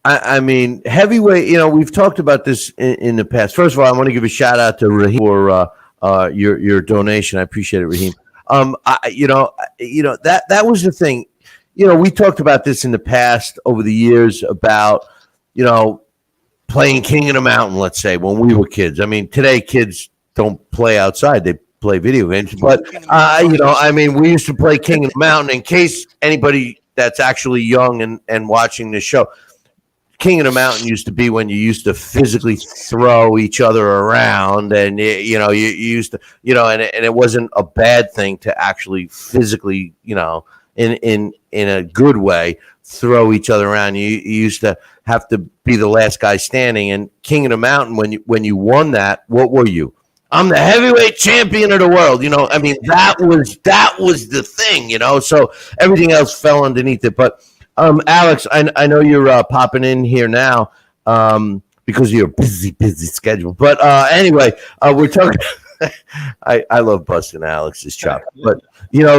I mean, heavyweight, we've talked about this in the past. First of all, I want to give a shout out to Raheem for your donation. I appreciate it, Raheem. That was the thing. We talked about this in the past over the years about, playing King of the Mountain, let's say, when we were kids. I mean, today kids don't play outside. They play video games. But, we used to play King of the Mountain. In case anybody that's actually young and watching this show, King of the Mountain used to be when you used to physically throw each other around, and you used to, and it wasn't a bad thing to actually physically, in a good way, throw each other around. You used to have to be the last guy standing. And King of the Mountain, when you won that, what were you? I'm the heavyweight champion of the world. I mean, that was the thing. So everything else fell underneath it. But Alex, I know you're popping in here now because of your busy schedule. But anyway, we're talking. I love busting Alex's chop. But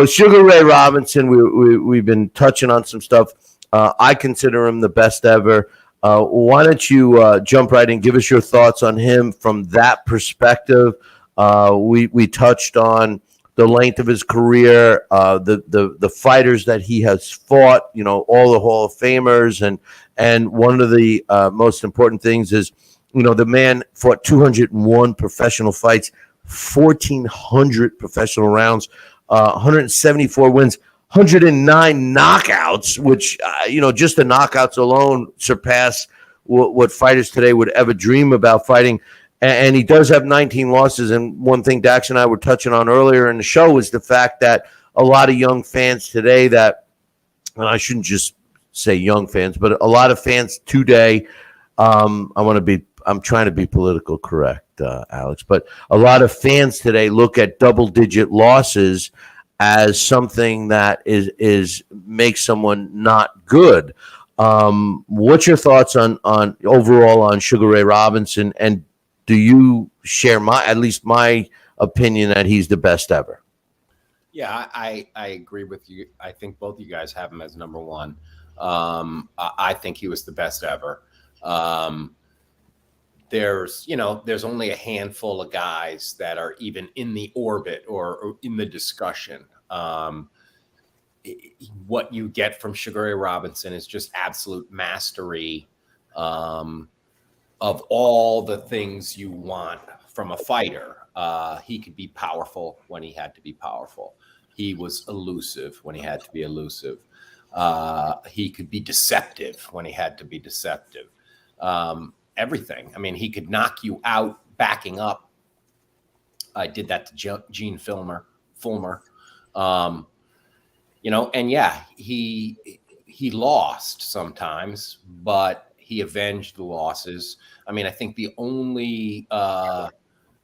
Sugar Ray Robinson, we've been touching on some stuff. I consider him the best ever. Why don't you jump right in? Give us your thoughts on him from that perspective. We touched on the length of his career, the fighters that he has fought, all the Hall of Famers, and one of the most important things is, the man fought 201 professional fights, 1,400 professional rounds, 174 wins, 109 knockouts, which, just the knockouts alone surpass what fighters today would ever dream about fighting. And he does have 19 losses. And one thing Daxx and I were touching on earlier in the show was the fact that a lot of young fans today and I shouldn't just say young fans, but a lot of fans today, I'm trying to be political correct, Alex, but a lot of fans today look at double-digit losses as something that is makes someone not good. What's your thoughts on overall on Sugar Ray Robinson, and do you share at least my opinion that he's the best ever? Yeah, I agree with you. I think both of you guys have him as number one. I think he was the best ever. There's only a handful of guys that are even in the orbit or in the discussion. What you get from Sugar Ray Robinson is just absolute mastery of all the things you want from a fighter. He could be powerful when he had to be powerful. He was elusive when he had to be elusive. He could be deceptive when he had to be deceptive. Everything. I mean, he could knock you out backing up. I did that to Gene Fulmer. And yeah, he lost sometimes, but he avenged the losses. I mean, I think the only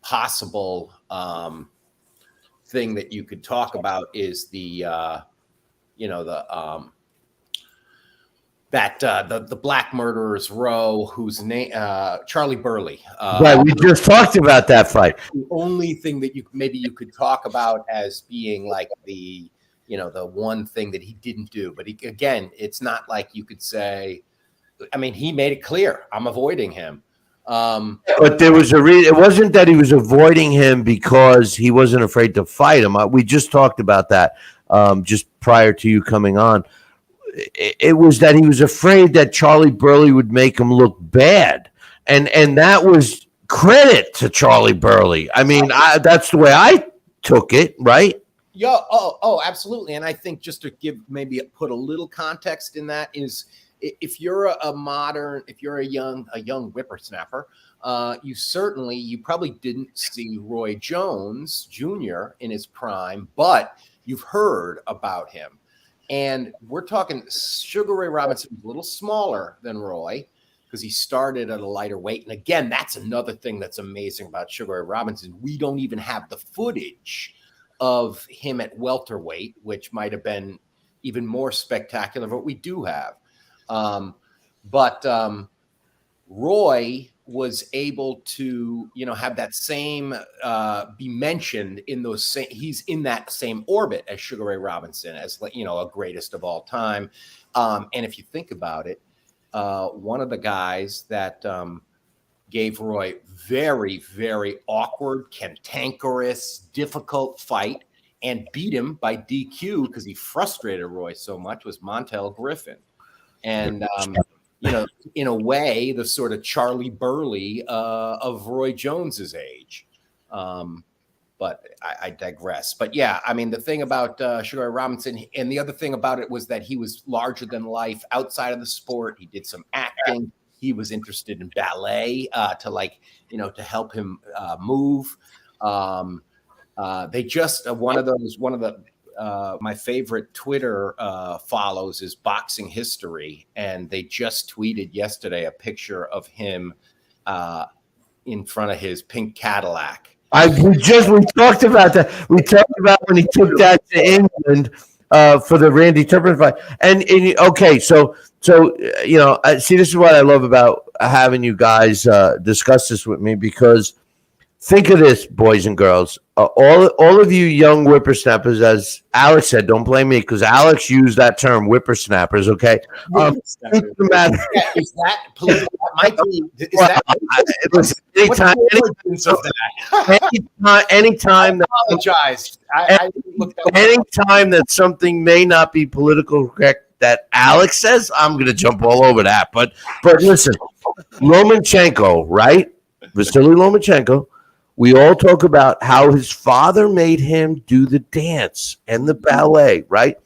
possible thing that you could talk about is the Black Murderers Row, whose name Charlie Burley. Right, we just talked about that fight. The only thing that you could talk about as being like the one thing that he didn't do, but again, it's not like you could say. I mean, he made it clear, I'm avoiding him. But there was a reason. It wasn't that he was avoiding him because he wasn't afraid to fight him. We just talked about that just prior to you coming on. It was that he was afraid that Charlie Burley would make him look bad. And that was credit to Charlie Burley. I mean, that's the way I took it, right? Yeah. Oh, absolutely. And I think just to put a little context in that is, if you're a young whippersnapper, you probably didn't see Roy Jones Jr. in his prime, but you've heard about him. And we're talking Sugar Ray Robinson was a little smaller than Roy because he started at a lighter weight. And again, that's another thing that's amazing about Sugar Ray Robinson. We don't even have the footage of him at welterweight, which might have been even more spectacular, but we do have. But Roy was able to, have that same, be mentioned in those same, he's in that same orbit as Sugar Ray Robinson as, a greatest of all time. And if you think about it, one of the guys that, gave Roy very, very awkward, cantankerous, difficult fight and beat him by DQ because he frustrated Roy so much was Montel Griffin. And, in a way, the sort of Charlie Burley of Roy Jones's age. But I digress. But yeah, I mean, the thing about Sugar Ray Robinson, and the other thing about it was that he was larger than life outside of the sport. He did some acting. he was interested in ballet to help him move. They just one of the my favorite Twitter follows is Boxing History, and they just tweeted yesterday a picture of him in front of his pink Cadillac. We talked about that. We talked about when he took that to England for the Randy Turpin fight. And okay, so see, this is what I love about having you guys discuss this with me, because think of this, boys and girls. All of you young whippersnappers, as Alex said, don't blame me, because Alex used that term, whippersnappers. Okay, Is that political? Is that? Listen, anytime I apologize. Anytime that something may not be political correct that Alex says, I'm going to jump all over that. But listen, Lomachenko, right? Vasily Lomachenko. We all talk about how his father made him do the dance and the ballet, right?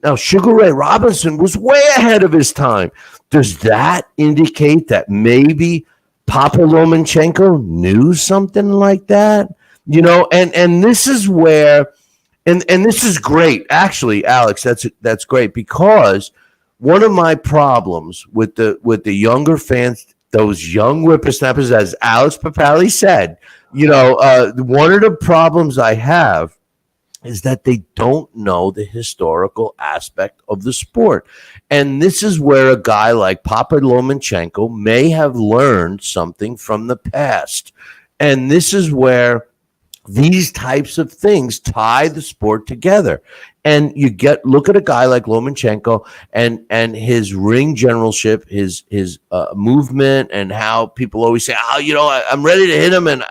Now, Sugar Ray Robinson was way ahead of his time. Does that indicate that maybe Papa Lomachenko knew something like that? And this is where, and this is great, actually, Alex. That's great, because one of my problems with the younger fans, those young whippersnappers, as Alex Papali said, one of the problems I have is that they don't know the historical aspect of the sport. And this is where a guy like Papa Lomachenko may have learned something from the past. And this is where these types of things tie the sport together. And you look at a guy like Lomachenko and his ring generalship, his movement, and how people always say, I'm ready to hit him, and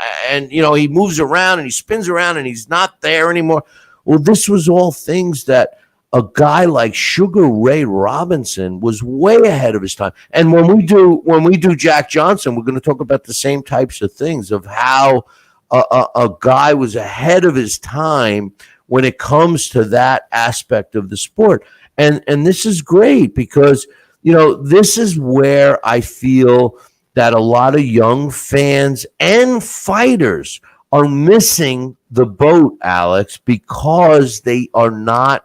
he moves around and he spins around and he's not there anymore. Well, this was all things that a guy like Sugar Ray Robinson was way ahead of his time. And when we do Jack Johnson, we're going to talk about the same types of things of how a guy was ahead of his time when it comes to that aspect of the sport. And this is great, because, this is where I feel that a lot of young fans and fighters are missing the boat, Alex, because they are not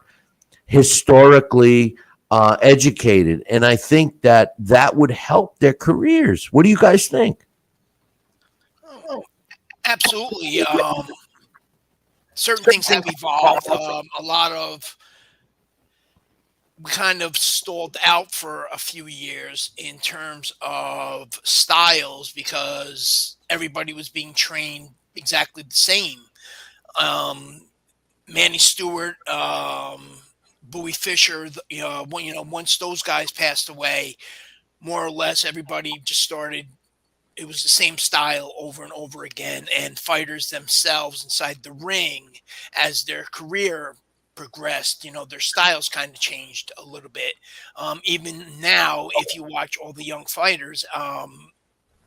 historically educated. And I think that would help their careers. What do you guys think? Absolutely. Certain things have evolved. A lot of we kind of stalled out for a few years in terms of styles, because everybody was being trained exactly the same. Manny Stewart, Bowie Fisher, once those guys passed away, more or less everybody just started. It was the same style over and over again, and fighters themselves inside the ring, as their career progressed, their styles kind of changed a little bit. Even now, if you watch all the young fighters,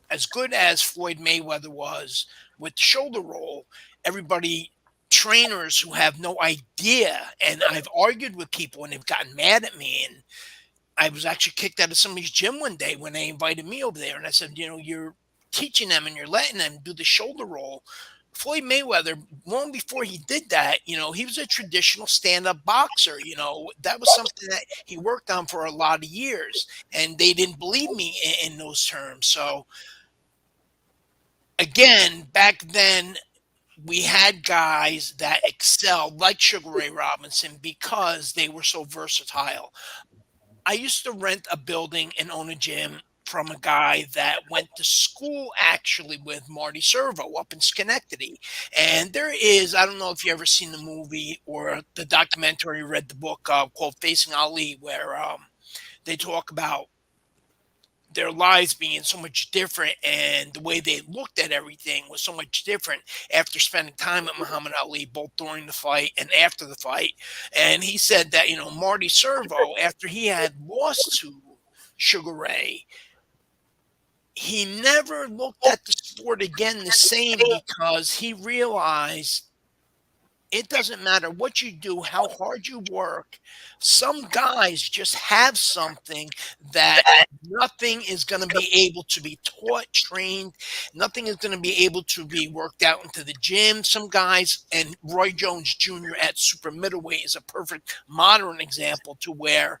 as good as Floyd Mayweather was with the shoulder roll, everybody, trainers who have no idea, and I've argued with people and they've gotten mad at me, and I was actually kicked out of somebody's gym one day when they invited me over there, and I said, you're teaching them and you're letting them do the shoulder roll. Floyd Mayweather, long before he did that, he was a traditional stand-up boxer. That was something that he worked on for a lot of years, and they didn't believe me in those terms. So again, back then, we had guys that excelled, like Sugar Ray Robinson, because they were so versatile. I used to rent a building and own a gym from a guy that went to school actually with Marty Servo up in Schenectady. And there is, I don't know if you ever seen the movie or the documentary, read the book called Facing Ali, where they talk about their lives being so much different, and the way they looked at everything was so much different after spending time with Muhammad Ali, both during the fight and after the fight. And he said that, Marty Servo, after he had lost to Sugar Ray, he never looked at the sport again the same, because he realized it doesn't matter what you do, how hard you work. Some guys just have something that nothing is going to be able to be taught, trained. Nothing is going to be able to be worked out into the gym. Some guys, and Roy Jones Jr. at super middleweight is a perfect modern example to where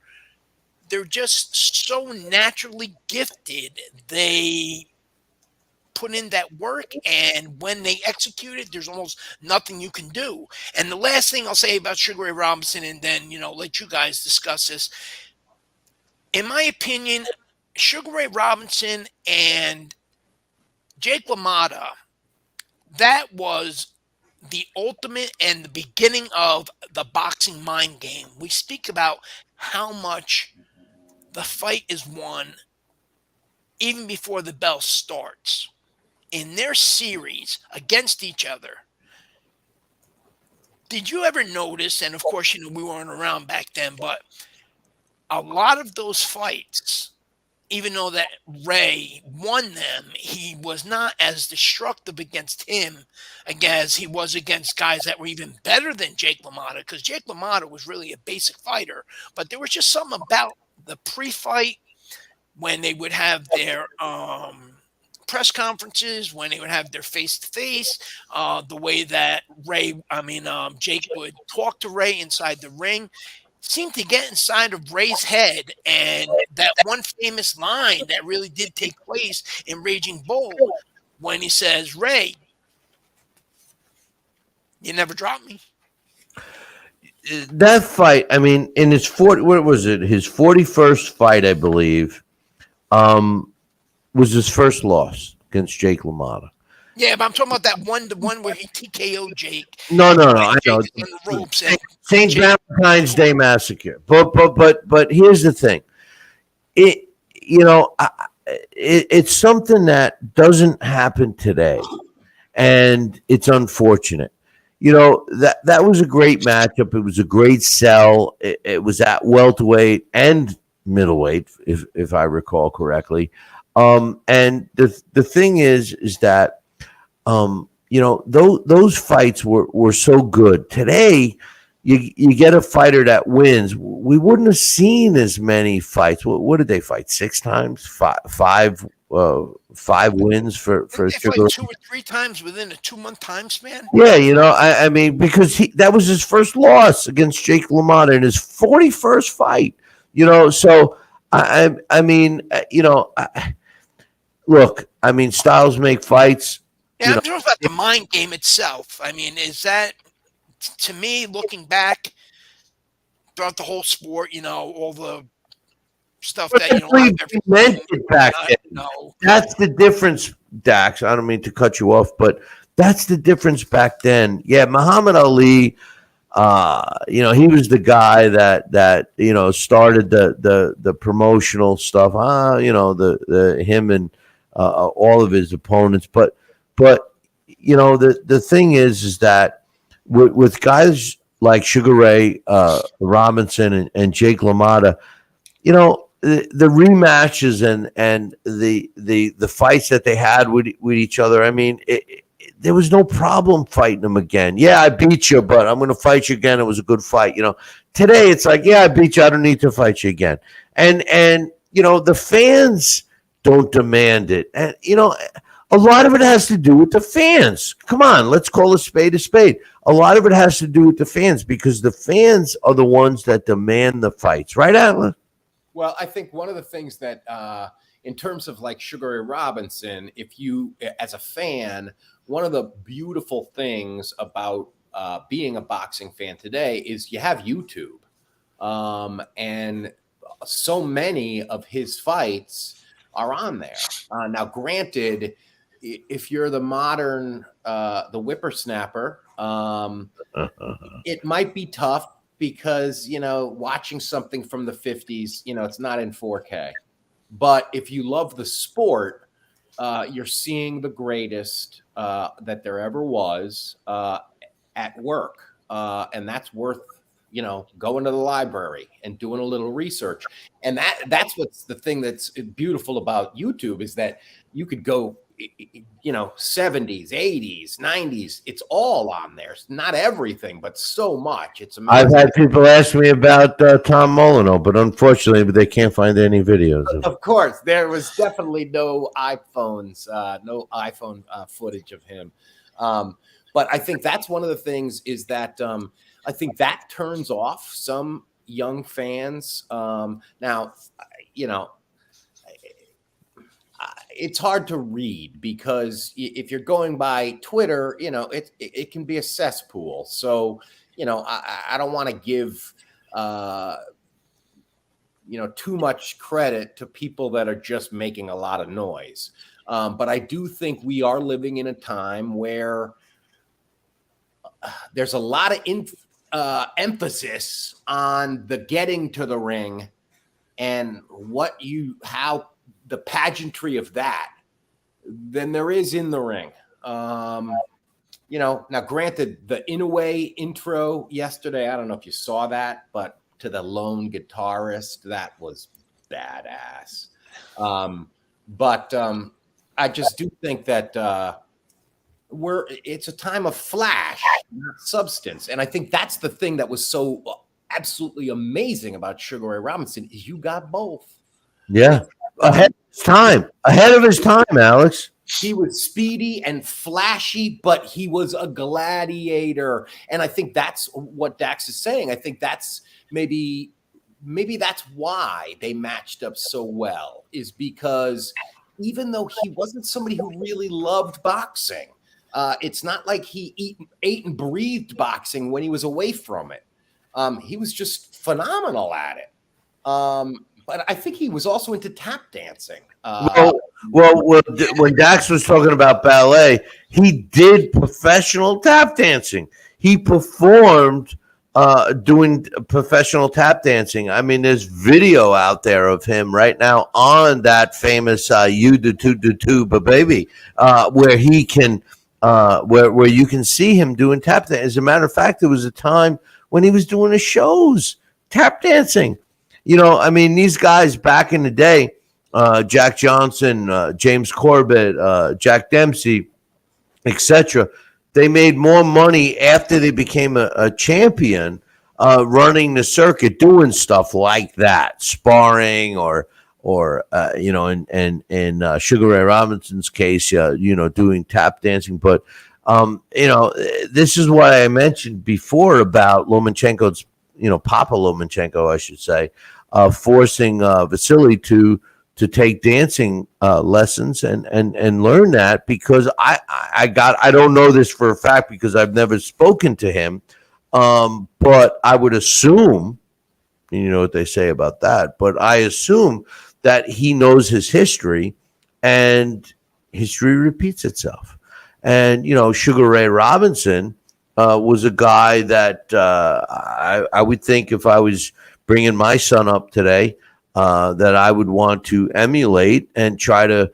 they're just so naturally gifted. They put in that work, and when they execute it, there's almost nothing you can do. And the last thing I'll say about Sugar Ray Robinson, and then let you guys discuss this. In my opinion, Sugar Ray Robinson and Jake LaMotta, that was the ultimate and the beginning of the boxing mind game. We speak about how much the fight is won even before the bell starts. In their series against each other, did you ever notice, and of course, we weren't around back then, but a lot of those fights, even though that Ray won them, he was not as destructive against him as he was against guys that were even better than Jake LaMotta, because Jake LaMotta was really a basic fighter, but there was just something about the pre-fight when they would have their press conferences, when they would have their face-to-face, the way that Jake would talk to Ray inside the ring, seemed to get inside of Ray's head. And that one famous line that really did take place in Raging Bull, when he says, "Ray, you never drop me." That fight, I mean, in his 40, what was it? His 41st fight, I believe, was his first loss against Jake LaMotta. Yeah, but I'm talking about the one where he TKO'd Jake. No, I know. On the ropes St. Valentine's Day Massacre. But here's the thing. It's something that doesn't happen today, and it's unfortunate. That was a great matchup. It was a great sell. It was at welterweight and middleweight, if I recall correctly. And the thing is that those fights were so good. Today, you get a fighter that wins. We wouldn't have seen as many fights. What did they fight? 6 times? Five wins for Sugar. 2 or 3 times within a 2-month time span. Yeah, I mean, because that was his first loss against Jake LaMotta in his 41st fight. So I mean, look, I mean, styles make fights. Yeah, I'm talking about the mind game itself. I mean, is that, to me, looking back throughout the whole sport, all the stuff that meant it back then. That's the difference, Dax. I don't mean to cut you off, but that's the difference back then. Yeah, Muhammad Ali, he was the guy that started the promotional stuff. The him and all of his opponents, but the thing is that with guys like Sugar Ray Robinson and Jake LaMotta, the rematches and the fights that they had with each other. I mean, there was no problem fighting them again. Yeah, I beat you, but I'm going to fight you again. It was a good fight. Today it's like, yeah, I beat you. I don't need to fight you again. And the fans don't demand it. And a lot of it has to do with the fans. Come on, let's call a spade a spade. A lot of it has to do with the fans, because the fans are the ones that demand the fights. Right, Atlas? Well, I think one of the things that, in terms of like Sugar Ray Robinson, if you, as a fan, one of the beautiful things about being a boxing fan today is you have YouTube. And so many of his fights are on there. Now, granted, if you're the modern, the whippersnapper, it might be tough because, watching something from the 50s, it's not in 4K. But if you love the sport, you're seeing the greatest that there ever was at work. And that's worth, going to the library and doing a little research. And that's what's the thing that's beautiful about YouTube, is that you could go 70s, 80s, 90s. It's all on there. Not everything, but so much. It's amazing. I've had people ask me about Tom Molyneux, but unfortunately, they can't find any videos. Of course, there was definitely no iPhone footage of him. But I think that's one of the things is that I think that turns off some young fans. Now, it's hard to read because if you're going by Twitter, it can be a cesspool. So, I don't want to give, too much credit to people that are just making a lot of noise. But I do think we are living in a time where there's a lot of emphasis on the getting to the ring and how the pageantry of that than there is in the ring. Now granted, the Inoue intro yesterday, I don't know if you saw that, but to the lone guitarist, that was badass. But I just do think that it's a time of flash, not substance. And I think that's the thing that was so absolutely amazing about Sugar Ray Robinson is you got both. Yeah. Ahead of his time, Alex. He was speedy and flashy, but he was a gladiator. And I think that's what Daxx is saying. I think that's maybe that's why they matched up so well, is because even though he wasn't somebody who really loved boxing, it's not like he ate and breathed boxing when he was away from it. He was just phenomenal at it. But I think he was also into tap dancing. Well, when Daxx was talking about ballet, he did professional tap dancing. He performed doing professional tap dancing. I mean, there's video out there of him right now on that famous "You Do Do But Baby," where he can, where you can see him doing tap dancing. As a matter of fact, there was a time when he was doing his shows tap dancing. I mean, these guys back in the day, Jack Johnson, James Corbett, Jack Dempsey, etc. They made more money after they became a champion, running the circuit, doing stuff like that, sparring or in Sugar Ray Robinson's case, doing tap dancing. But this is what I mentioned before about Lomachenko's, Papa Lomachenko, I should say, forcing Vasily to take dancing lessons and learn that, because I don't know this for a fact because I've never spoken to him, but I would assume, you know what they say about that, but I assume that he knows his history and history repeats itself. And, Sugar Ray Robinson was a guy that I would think if I was bringing my son up today, that I would want to emulate and try to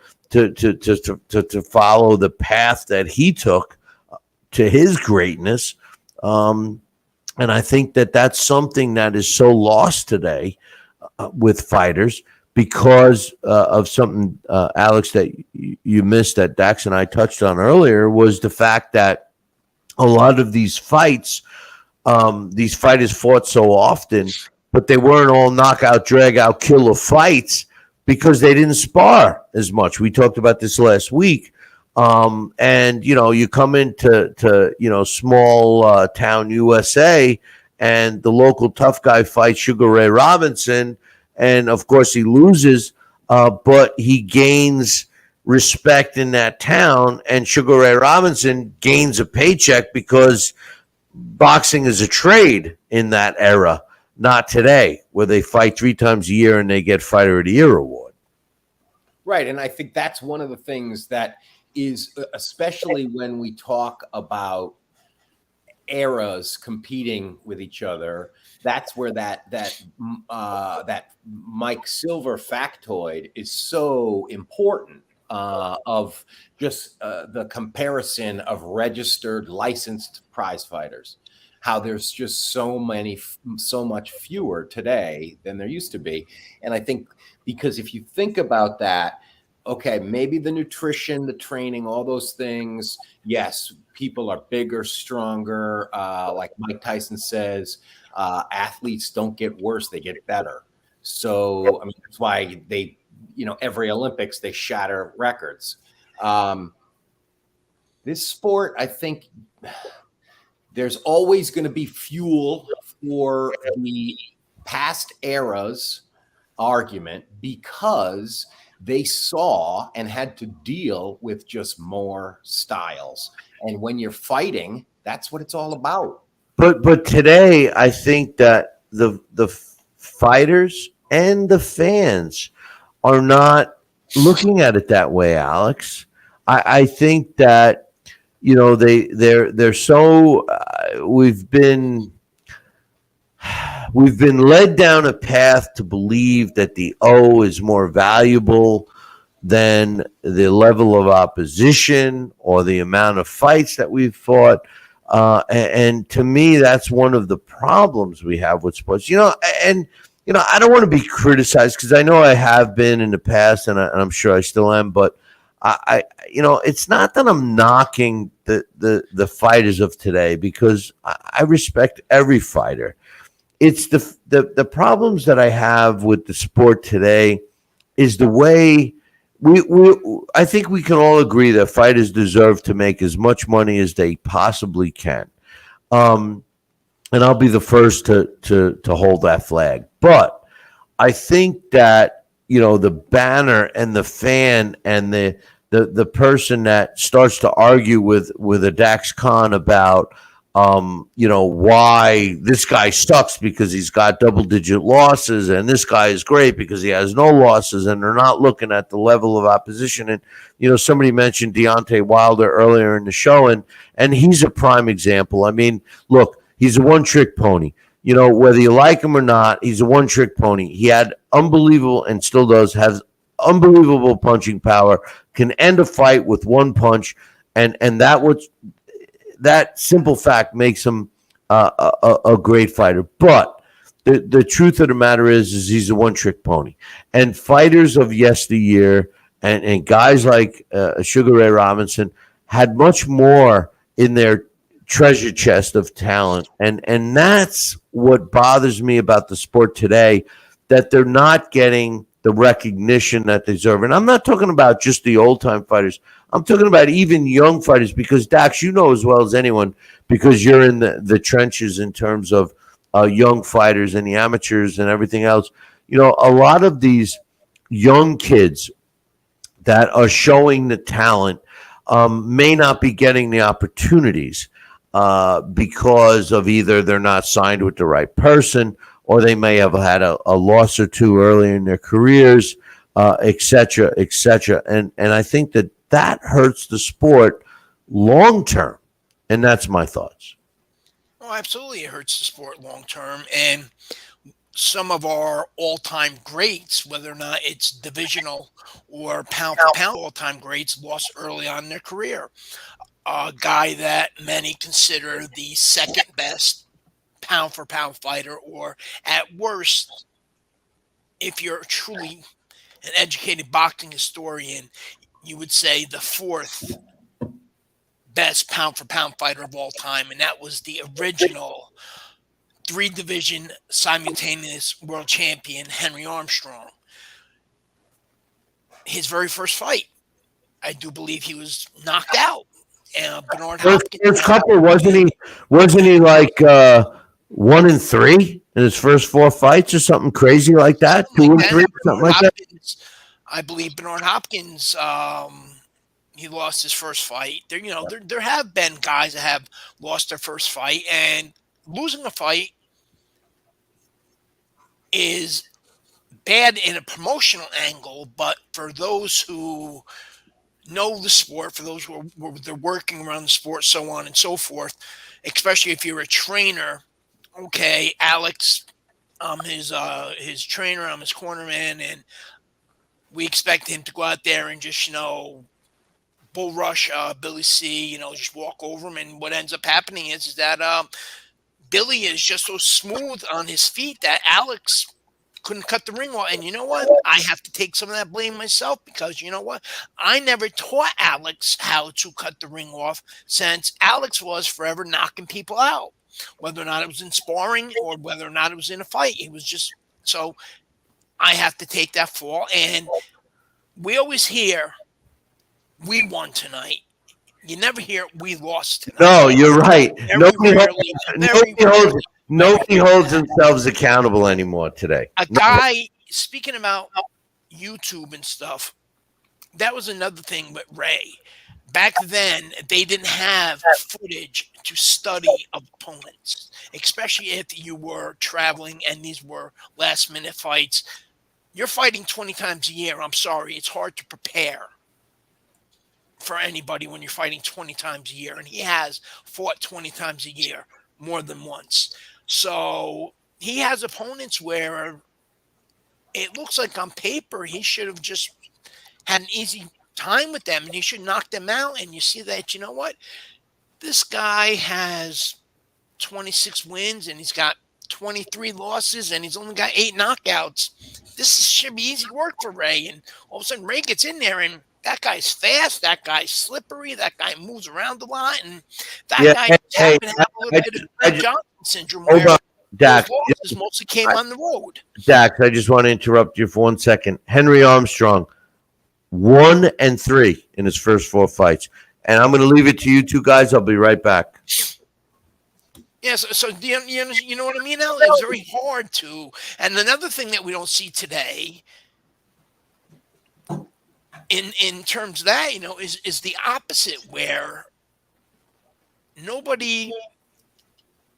follow the path that he took to his greatness. And I think that that's something that is so lost today with fighters because of something, Alex, that you missed that Daxx and I touched on earlier, was the fact that a lot of these fights, these fighters fought so often, but they weren't all knockout, drag-out, killer fights because they didn't spar as much. We talked about this last week. And, you come into small town USA and the local tough guy fights Sugar Ray Robinson. And, of course, he loses, but he gains respect in that town. And Sugar Ray Robinson gains a paycheck because boxing is a trade in that era. Not today, where they fight 3 times a year and they get Fighter of the Year award. Right, and I think that's one of the things that is, especially when we talk about eras competing with each other, that's where that Mike Silver factoid is so important, of just the comparison of registered, licensed prize fighters. How there's just so much fewer today than there used to be. And I think because if you think about that, okay, maybe the nutrition, the training, all those things. Yes, people are bigger, stronger. Like Mike Tyson says, athletes don't get worse, they get better. So, I mean, that's why they, every Olympics, they shatter records. This sport, I think there's always going to be fuel for the past eras argument because they saw and had to deal with just more styles. And when you're fighting, that's what it's all about. But today, I think that the fighters and the fans are not looking at it that way, Alex. I think that they're so we've been led down a path to believe that the O is more valuable than the level of opposition or the amount of fights that we've fought. And to me, that's one of the problems we have with sports. I don't want to be criticized because I know I have been in the past, and I'm sure I still am. But it's not that I'm knocking the fighters of today because I respect every fighter. It's the problems that I have with the sport today is the way I think we can all agree that fighters deserve to make as much money as they possibly can. And I'll be the first to hold that flag. But I think that, the banner and the fan and the person that starts to argue with a Daxx Khan about, why this guy sucks because he's got double-digit losses and this guy is great because he has no losses, and they're not looking at the level of opposition. And, somebody mentioned Deontay Wilder earlier in the show, and he's a prime example. I mean, look, he's a one-trick pony. Whether you like him or not, he's a one-trick pony. He had unbelievable, and still does, has unbelievable punching power, can end a fight with one punch, and that simple fact makes him a great fighter. But the truth of the matter is he's a one-trick pony. And fighters of yesteryear and guys like Sugar Ray Robinson had much more in their treasure chest of talent. And that's what bothers me about the sport today, that they're not getting the recognition that they deserve. And I'm not talking about just the old-time fighters. I'm talking about even young fighters because, Dax, you know as well as anyone, because you're in the trenches in terms of young fighters and the amateurs and everything else. A lot of these young kids that are showing the talent may not be getting the opportunities because of either they're not signed with the right person or they may have had a loss or two early in their careers, et cetera, et cetera. And I think that hurts the sport long term. And that's my thoughts. Oh, absolutely. It hurts the sport long term. And some of our all-time greats, whether or not it's divisional or pound for pound all-time greats, lost early on in their career. A guy that many consider the second best pound for pound fighter, or at worst, if you're truly an educated boxing historian, you would say the fourth best pound for pound fighter of all time, and that was the original 3-division simultaneous world champion, Henry Armstrong. His very first fight, I do believe he was knocked out. Bernard Hopkins. First couple, wasn't he like 1-3 in his first 4 fights or something crazy like that? 2-3, something like that. I believe Bernard Hopkins. He lost his first fight. There have been guys that have lost their first fight, and losing a fight is bad in a promotional angle. But for those who know the sport, for those who they're working around the sport, so on and so forth, especially if you're a trainer. Okay, Alex, I'm his trainer, I'm his cornerman, and we expect him to go out there and just bull rush Billy C. Just walk over him. And what ends up happening is that Billy is just so smooth on his feet that Alex couldn't cut the ring off. And you know what? I have to take some of that blame myself, because you know what? I never taught Alex how to cut the ring off, since Alex was forever knocking people out, whether or not it was in sparring or whether or not it was in a fight. He was just so. I have to take that fall. And we always hear, "We won tonight." You never hear, "We lost tonight." No, you're right. Rarely. Nobody holds themselves accountable anymore today. A guy, speaking about YouTube and stuff, that was another thing with Ray. Back then, they didn't have footage to study opponents, especially if you were traveling and these were last-minute fights. You're fighting 20 times a year. I'm sorry, it's hard to prepare for anybody when you're fighting 20 times a year. And he has fought 20 times a year, more than once. So he has opponents where it looks like on paper he should have just had an easy time with them and he should knock them out. And you see that, you know what? This guy has 26 wins and he's got 23 losses and he's only got 8 knockouts. This should be easy work for Ray. And all of a sudden Ray gets in there and that guy's fast, that guy's slippery, that guy moves around a lot, and that guy happened to have a little bit of Johnson syndrome where Daxx, losses mostly came on the road. Daxx, I just want to interrupt you for 1 second. Henry Armstrong, 1-3 in his first 4 fights. And I'm going to leave it to you two guys. I'll be right back. Yes, so you know what I mean, Al? It's very hard to. And another thing that we don't see today, in terms of that, is the opposite, where nobody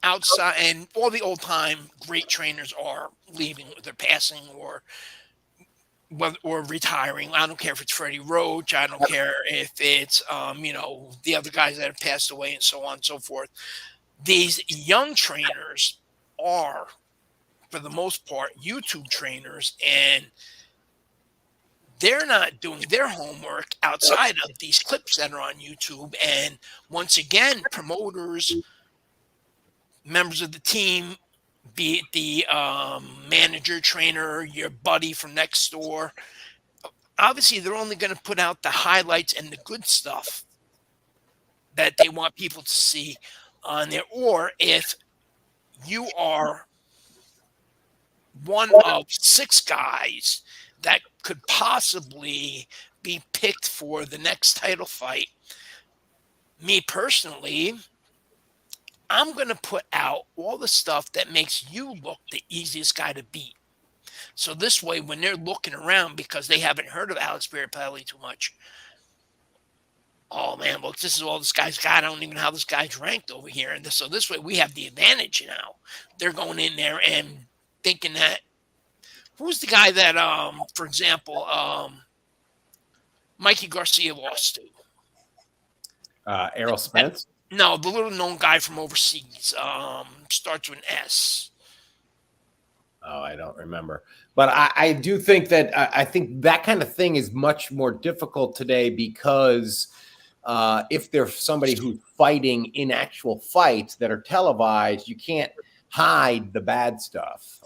outside and all the old time great trainers are leaving, they're passing or retiring. I don't care if it's Freddie Roach, I don't care if it's the other guys that have passed away and so on and so forth. These young trainers are, for the most part, YouTube trainers, and they're not doing their homework outside of these clips that are on YouTube. And once again, promoters, members of the team, be it the manager, trainer, your buddy from next door, obviously they're only going to put out the highlights and the good stuff that they want people to see on there. Or if you are one of 6 guys that could possibly be picked for the next title fight, me personally, I'm going to put out all the stuff that makes you look the easiest guy to beat. So this way, when they're looking around because they haven't heard of Alex Peripelli too much, oh man, look, this is all this guy's got. I don't even know how this guy's ranked over here. And so this way, we have the advantage now. They're going in there and thinking that, who's the guy that, for example, Mikey Garcia lost to? Errol Spence? No, the little known guy from overseas. Starts with an S. Oh, I don't remember. But I do think that I think that kind of thing is much more difficult today because if there's somebody who's fighting in actual fights that are televised, you can't hide the bad stuff.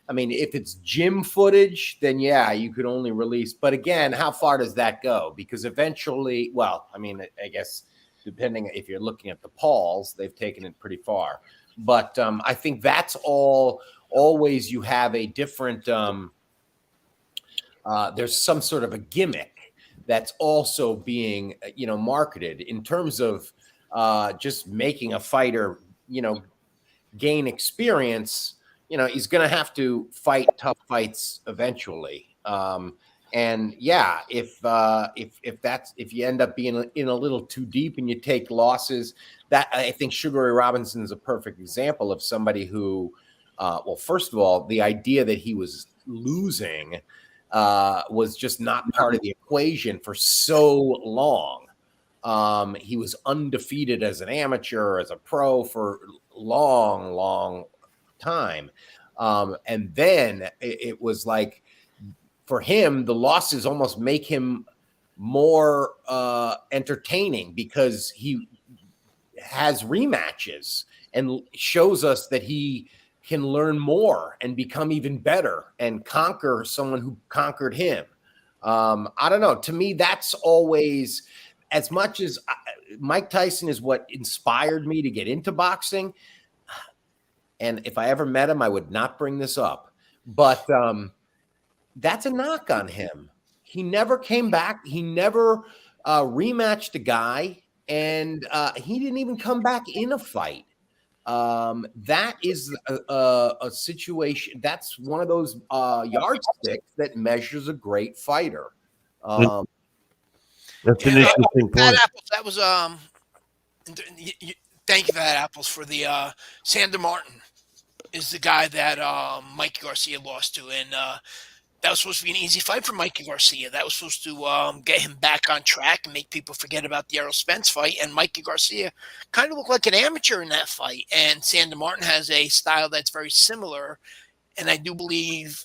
I mean, if it's gym footage, then yeah, you could only release. But again, how far does that go? Because eventually, well, I mean, I guess depending if you're looking at the Pauls, they've taken it pretty far. But I think that's always you have a different, there's some sort of a gimmick that's also being, marketed in terms of just making a fighter, gain experience. He's going to have to fight tough fights eventually. And yeah, if you end up being in a little too deep and you take losses, that I think Sugar Ray Robinson is a perfect example of somebody who, well, first of all, the idea that he was losing was just not part of the equation for so long. He was undefeated as an amateur, as a pro for long time. And then it was like, for him, the losses almost make him more entertaining because he has rematches and shows us that he can learn more and become even better and conquer someone who conquered him. I don't know. To me, that's always, as much as Mike Tyson is what inspired me to get into boxing. And if I ever met him, I would not bring this up. But that's a knock on him. He never came back. He never rematched a guy. And he didn't even come back in a fight. That is a situation. That's one of those yardsticks that measures a great fighter. That's an interesting point. That was thank you for that, Apples, for the Sander Martin is the guy that Mikey Garcia lost to, and that was supposed to be an easy fight for Mikey Garcia. That was supposed to get him back on track and make people forget about the Errol Spence fight. And Mikey Garcia kind of looked like an amateur in that fight. And Sander Martin has a style that's very similar. And I do believe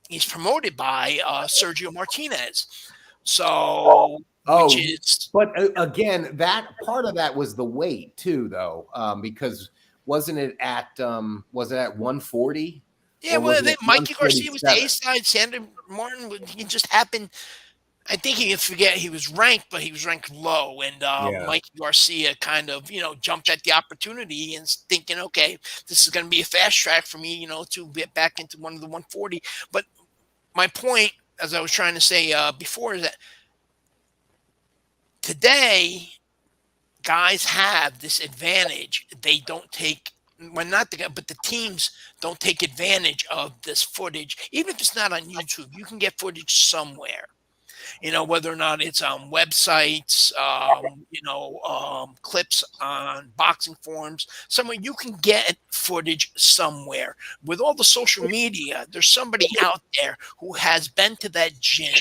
he's promoted by Sergio Martinez. So, but again, that part of that was the weight too, though, because wasn't it at 140? Yeah, well, Mikey Garcia was the A side. Sander Martin, he just happened. I think he could forget he was ranked, but he was ranked low. And Mikey Garcia kind of, jumped at the opportunity and thinking, okay, this is going to be a fast track for me, to get back into one of the 140. But my point, as I was trying to say before, is that today guys have this advantage. They don't take. Well, not the guy, but the teams don't take advantage of this footage. Even if it's not on YouTube, you can get footage somewhere. Whether or not it's on websites, clips on boxing forums, somewhere you can get footage somewhere. With all the social media, there's somebody out there who has been to that gym,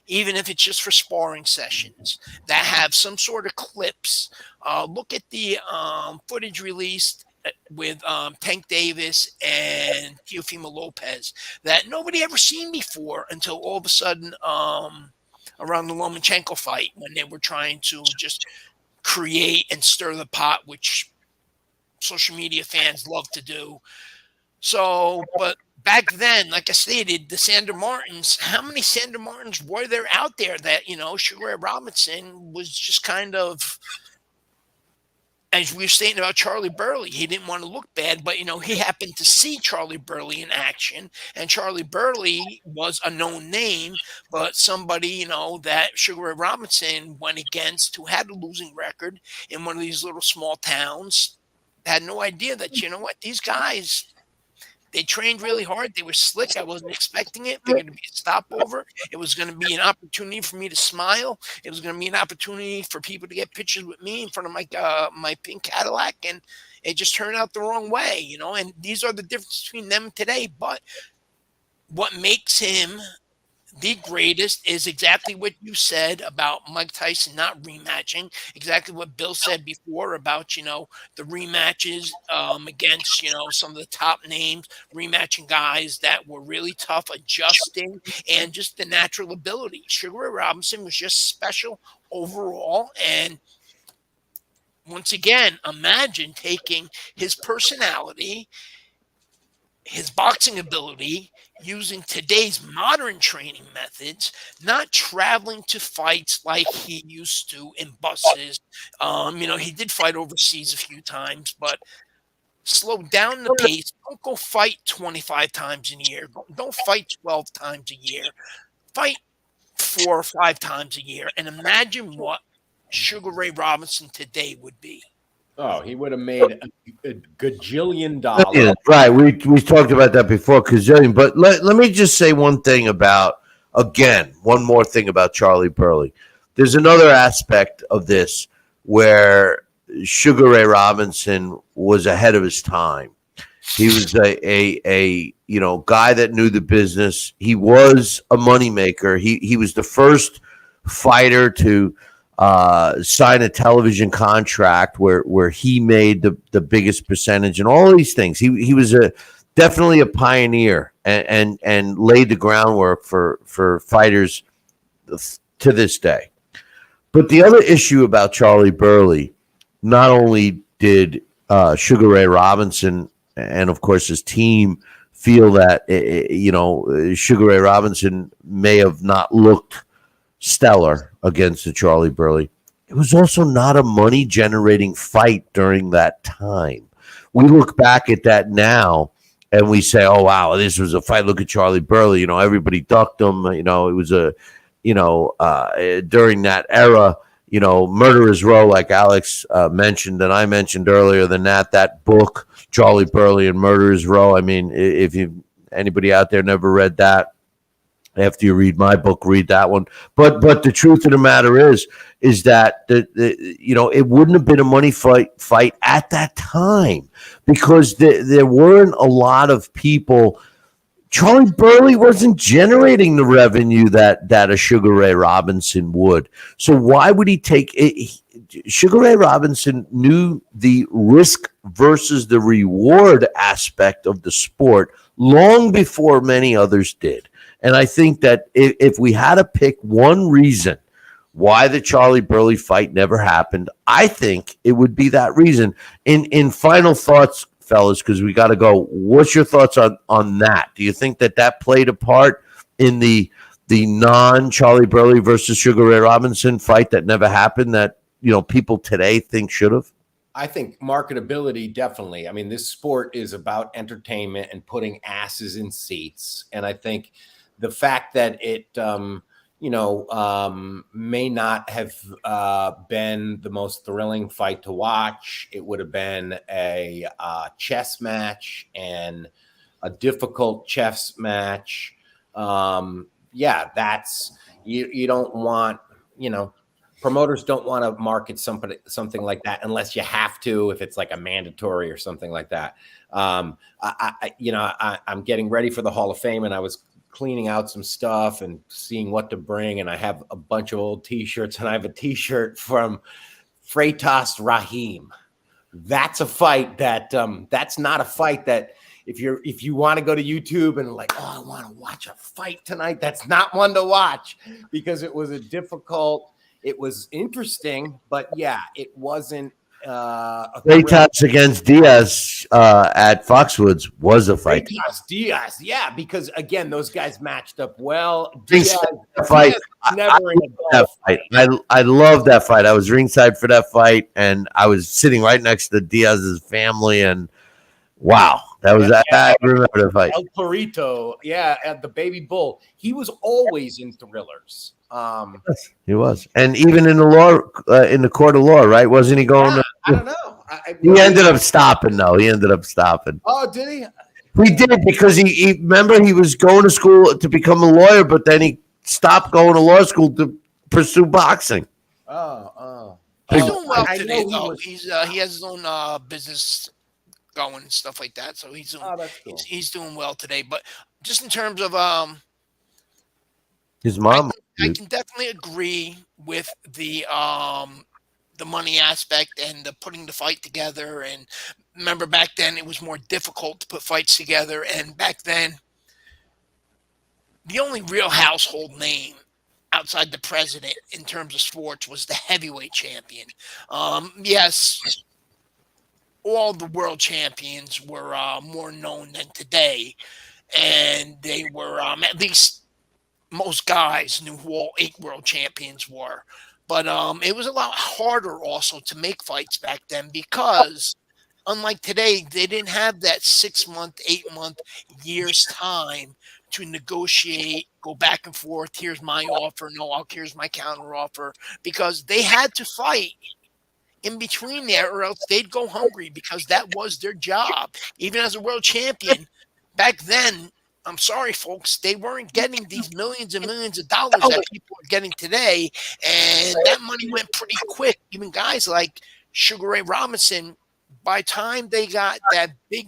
even if it's just for sparring sessions, that have some sort of clips. Look at the footage released with Tank Davis and Teofimo Lopez that nobody ever seen before until all of a sudden around the Lomachenko fight, when they were trying to just create and stir the pot, which social media fans love to do. So, but back then, like I stated, the Sander Martins, how many Sander Martins were there out there that, Sugar Ray Robinson was just kind of, as we were saying about Charlie Burley, he didn't want to look bad, but, he happened to see Charlie Burley in action, and Charlie Burley was a known name, but somebody, that Sugar Ray Robinson went against, who had a losing record in one of these little small towns, had no idea that, these guys, they trained really hard. They were slick. I wasn't expecting it. They're going to be a stopover. It was going to be an opportunity for me to smile. It was going to be an opportunity for people to get pictures with me in front of my pink Cadillac, and it just turned out the wrong way, And these are the differences between them today. But what makes him the greatest is exactly what you said about Mike Tyson not rematching. Exactly what Bill said before about, the rematches against, some of the top names, rematching guys that were really tough, adjusting, and just the natural ability. Sugar Ray Robinson was just special overall. And once again, imagine taking his personality, his boxing ability, using today's modern training methods, not traveling to fights like he used to in buses. He did fight overseas a few times, but slow down the pace. Don't go fight 25 times a year. Don't fight 12 times a year. Fight 4 or 5 times a year. And imagine what Sugar Ray Robinson today would be. Oh, he would have made a gajillion dollars. Right. We talked about that before, gazillion. But let me just say one more thing about Charlie Burley. There's another aspect of this where Sugar Ray Robinson was ahead of his time. He was a guy that knew the business. He was a moneymaker. He was the first fighter to sign a television contract where he made the biggest percentage and all these things. He was definitely a pioneer and laid the groundwork for fighters to this day. But the other issue about Charlie Burley, not only did Sugar Ray Robinson and of course his team feel that Sugar Ray Robinson may have not looked stellar against the Charlie Burley. It was also not a money generating fight during that time. We look back at that now and we say, "Oh wow, this was a fight. Look at Charlie Burley. Everybody ducked him. It was during that era. Murderers Row, like Alex mentioned, and I mentioned earlier than that book, Charlie Burley and Murderers Row. I mean, if anybody out there never read that, after you read my book, read that one. But the truth of the matter is that it wouldn't have been a money fight at that time because there weren't a lot of people. Charlie Burley wasn't generating the revenue that a Sugar Ray Robinson would. So why would he take it? Sugar Ray Robinson knew the risk versus the reward aspect of the sport long before many others did. And I think that if we had to pick one reason why the Charlie Burley fight never happened, I think it would be that reason. In final thoughts, fellas, because we got to go. What's your thoughts on that? Do you think that played a part in the non-Charlie Burley versus Sugar Ray Robinson fight that never happened that people today think should have? I think marketability, definitely. I mean, this sport is about entertainment and putting asses in seats. And I think the fact that it, may not have been the most thrilling fight to watch. It would have been a chess match and a difficult chess match. That's you don't want, promoters don't want to market something like that unless you have to, if it's like a mandatory or something like that. I'm getting ready for the Hall of Fame, and I was cleaning out some stuff and seeing what to bring. And I have a bunch of old t-shirts, and I have a t-shirt from Freitas Rahim. That's a fight that's not a fight that if you want to go to YouTube and like, I want to watch a fight tonight, that's not one to watch because it was it was interesting, but yeah, it wasn't. Freitas against Diaz at Foxwoods was a fight. Diaz, yeah, because again, those guys matched up well. Diaz fight. I love that fight. I was ringside for that fight, and I was sitting right next to Diaz's family, and wow, that was I remember the fight. El Torito, and the Baby Bull. He was always in thrillers. He was, and even in the law, in the court of law, right? Wasn't he going? I don't know. He ended up stopping, though. He ended up stopping. Oh, did he? He did because he remember he was going to school to become a lawyer, but then he stopped going to law school to pursue boxing. He's doing well today, though. He has his own business going and stuff like that, so he's doing. Cool. He's doing well today. But just in terms of his mom. I can definitely agree with the money aspect and the putting the fight together. And remember, back then it was more difficult to put fights together. And back then, the only real household name outside the president in terms of sports was the heavyweight champion. Yes, all the world champions were more known than today, and they were at least. Most guys knew who all 8 world champions were, but it was a lot harder also to make fights back then because unlike today, they didn't have that 6-month, 8-month, years time to negotiate, go back and forth. Here's my offer. No, here's my counter offer, because they had to fight in between there or else they'd go hungry because that was their job. Even as a world champion back then, I'm sorry, folks, they weren't getting these millions and millions of dollars that people are getting today. And that money went pretty quick. Even guys like Sugar Ray Robinson, by the time they got that big,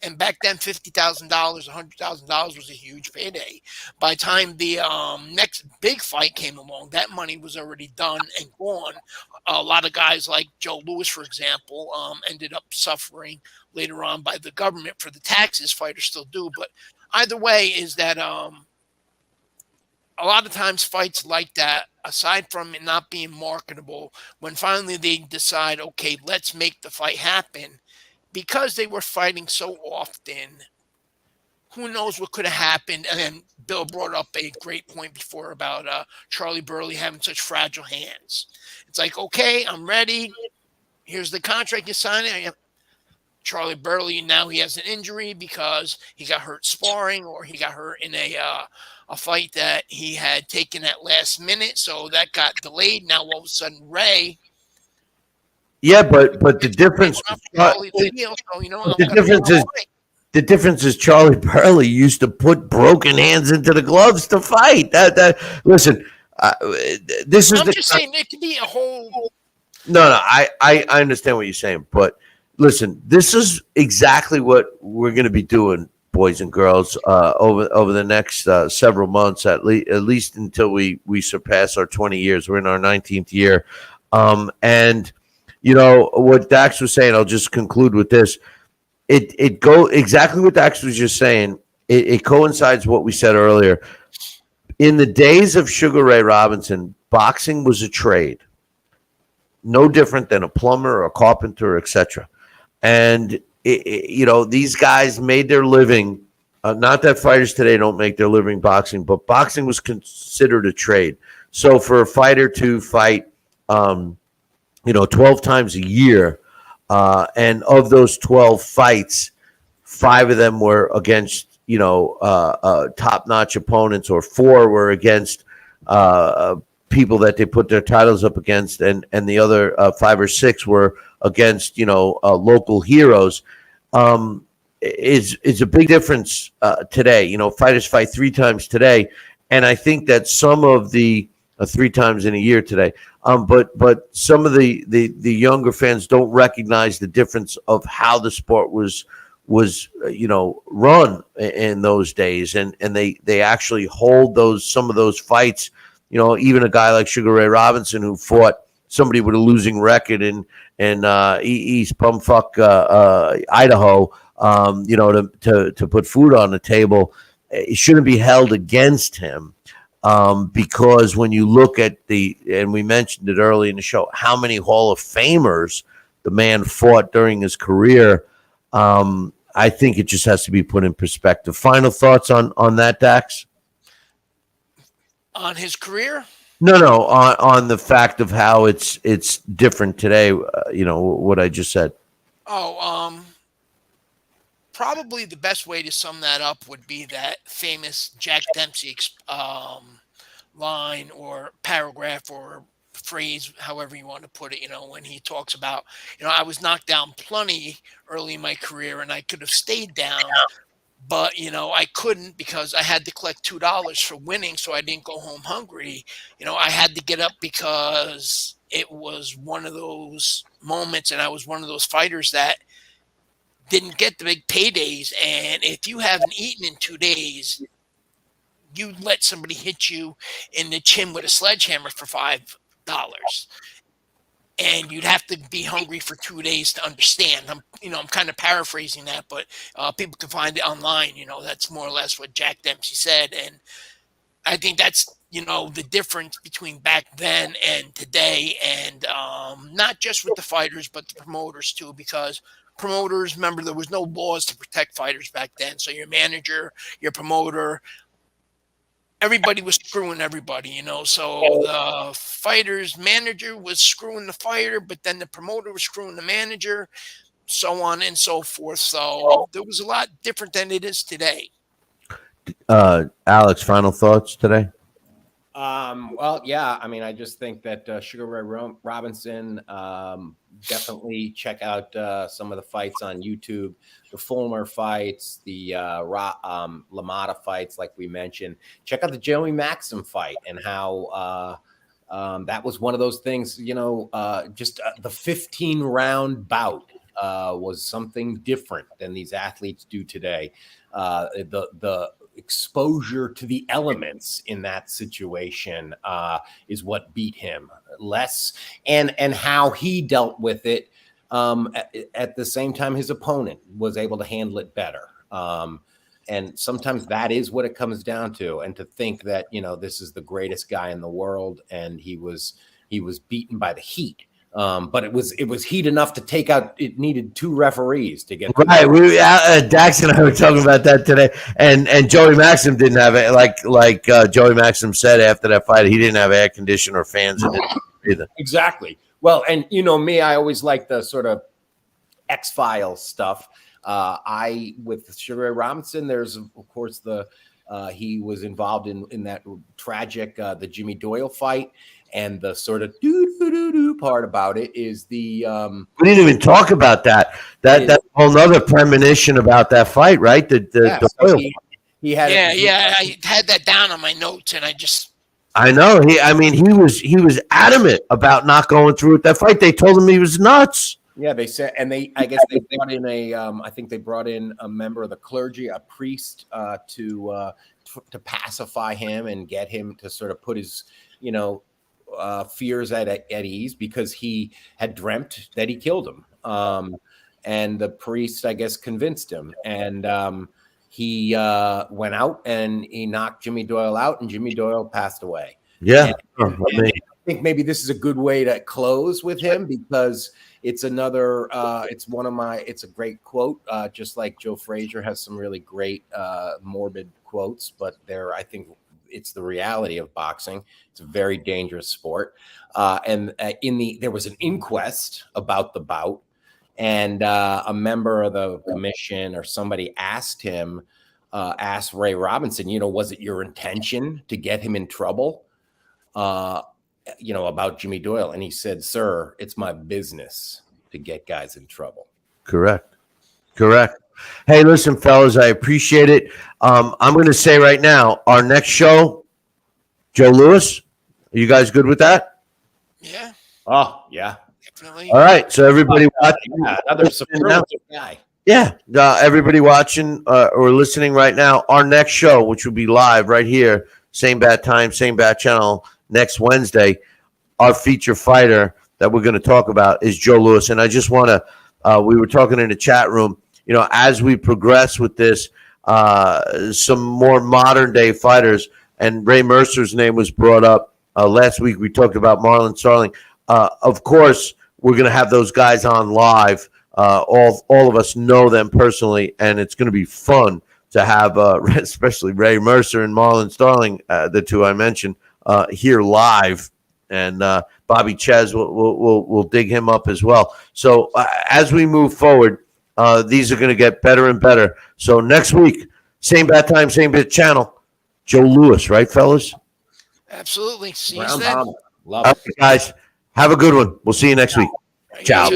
and back then $50,000, $100,000 was a huge payday. By the time the next big fight came along, that money was already done and gone. A lot of guys like Joe Louis, for example, ended up suffering later on by the government for the taxes. Fighters still do, but either way is that a lot of times fights like that, aside from it not being marketable, when finally they decide, okay, let's make the fight happen, because they were fighting so often, who knows what could have happened. And then Bill brought up a great point before about Charlie Burley having such fragile hands. It's like, okay, I'm ready. Here's the contract you signed. Charlie Burley, now he has an injury because he got hurt sparring, or he got hurt in a fight that he had taken at last minute, so that got delayed. Now all of a sudden Ray, Yeah, but the difference, Charlie the heel, so the difference is Charlie Burley used to put broken hands into the gloves to fight. Listen, this is. I'm just saying it could be a whole. No, I understand what you're saying, but listen, this is exactly what we're going to be doing, boys and girls, over the next several months, at least until we surpass our 20 years. We're in our 19th year, and you know what Daxx was saying. I'll just conclude with this. It go exactly what Daxx was just saying. It coincides with what we said earlier. In the days of Sugar Ray Robinson, boxing was a trade, no different than a plumber or a carpenter, etc. And you know, these guys made their living. Not that fighters today don't make their living boxing, but boxing was considered a trade. So for a fighter to fight, 12 times a year, and of those 12 fights, 5 of them were against, top-notch opponents, or 4 were against people that they put their titles up against, and the other 5 or 6 were against, local heroes. Is a big difference today. Fighters fight 3 times today, and I think that some of the 3 times in a year today. But some of the younger fans don't recognize the difference of how the sport was run in those days, and they actually hold some of those fights. Even a guy like Sugar Ray Robinson, who fought somebody with a losing record in East Bumfuck, Idaho, to put food on the table, it shouldn't be held against him. Because when you look at and we mentioned it early in the show, how many Hall of Famers the man fought during his career, I think it just has to be put in perspective. Final thoughts on that, Daxx? On his career? No, on the fact of how it's different today. What I just said. Probably the best way to sum that up would be that famous Jack Dempsey line or paragraph or phrase, however you want to put it, when he talks about, I was knocked down plenty early in my career and I could have stayed down, but, I couldn't because I had to collect $2 for winning, so I didn't go home hungry. I had to get up because it was one of those moments, and I was one of those fighters that didn't get the big paydays, and if you haven't eaten in 2 days, you let somebody hit you in the chin with a sledgehammer for $5, and you'd have to be hungry for 2 days to understand. I'm kind of paraphrasing that, but people can find it online. That's more or less what Jack Dempsey said, and I think that's the difference between back then and today, and not just with the fighters but the promoters too, because promoters, remember, there was no laws to protect fighters back then. So your manager, your promoter, everybody was screwing everybody, So the fighter's manager was screwing the fighter, but then the promoter was screwing the manager, so on and so forth. So there was a lot different than it is today. Alex, final thoughts today? Well, yeah. I mean, I just think that Sugar Ray Robinson, definitely check out some of the fights on YouTube, the Fulmer fights, the Lamotta fights, like we mentioned. Check out the Joey Maxim fight and how that was one of those things, just the 15-round bout was something different than these athletes do today. The exposure to the elements in that situation is what beat him less, and how he dealt with it. At the same time, his opponent was able to handle it better. And sometimes that is what it comes down to. And to think that, this is the greatest guy in the world, and he was beaten by the heat. But it was heat enough to take out. It needed 2 referees to get right. Daxx and I were talking about that today, and Joey Maxim didn't have it. Like Joey Maxim said after that fight, he didn't have air conditioner or fans in it either. Exactly. Well, and you know me, I always like the sort of X-Files stuff. With Sugar Ray Robinson, there's of course he was involved in that tragic the Jimmy Doyle fight. And the sort of do part about it is the we didn't even talk about that. That's a whole nother premonition about that fight, right? So he had I had that down on my notes, and I know he was adamant about not going through with that fight. They told him he was nuts. Yeah, they said, and I guess they brought in I think they brought in a member of the clergy, a priest, to pacify him and get him to sort of put his fears at ease, because he had dreamt that he killed him. And the priest, I guess, convinced him. And he went out and he knocked Jimmy Doyle out, and Jimmy Doyle passed away. Yeah. And I think maybe this is a good way to close with him, because it's another, it's a great quote, just like Joe Frazier has some really great morbid quotes, but I think it's the reality of boxing. It's a very dangerous sport. There was an inquest about the bout, and a member of the commission or somebody asked Ray Robinson, was it your intention to get him in trouble? About Jimmy Doyle. And he said, "Sir, it's my business to get guys in trouble." Correct. Hey, listen, fellas, I appreciate it. I'm going to say right now, our next show, Joe Louis. Are you guys good with that? Yeah. Oh, yeah. Definitely. All right. So everybody watching. Another superlative guy. Yeah. Everybody watching or listening right now, our next show, which will be live right here, same bat time, same bat channel, next Wednesday, our feature fighter that we're going to talk about is Joe Louis. And I just want to, we were talking in the chat room, as we progress with this, some more modern day fighters, and Ray Mercer's name was brought up last week. We talked about Marlon Starling. Of course, we're going to have those guys on live. All of us know them personally, and it's going to be fun to have, especially Ray Mercer and Marlon Starling, the two I mentioned, here live. And Bobby Chez will dig him up as well. So as we move forward, these are going to get better and better. So next week, same bat time, same bat channel, Joe Louis, right, fellas? Absolutely. See you then. Love it. Guys, have a good one. We'll see you next week. Ciao.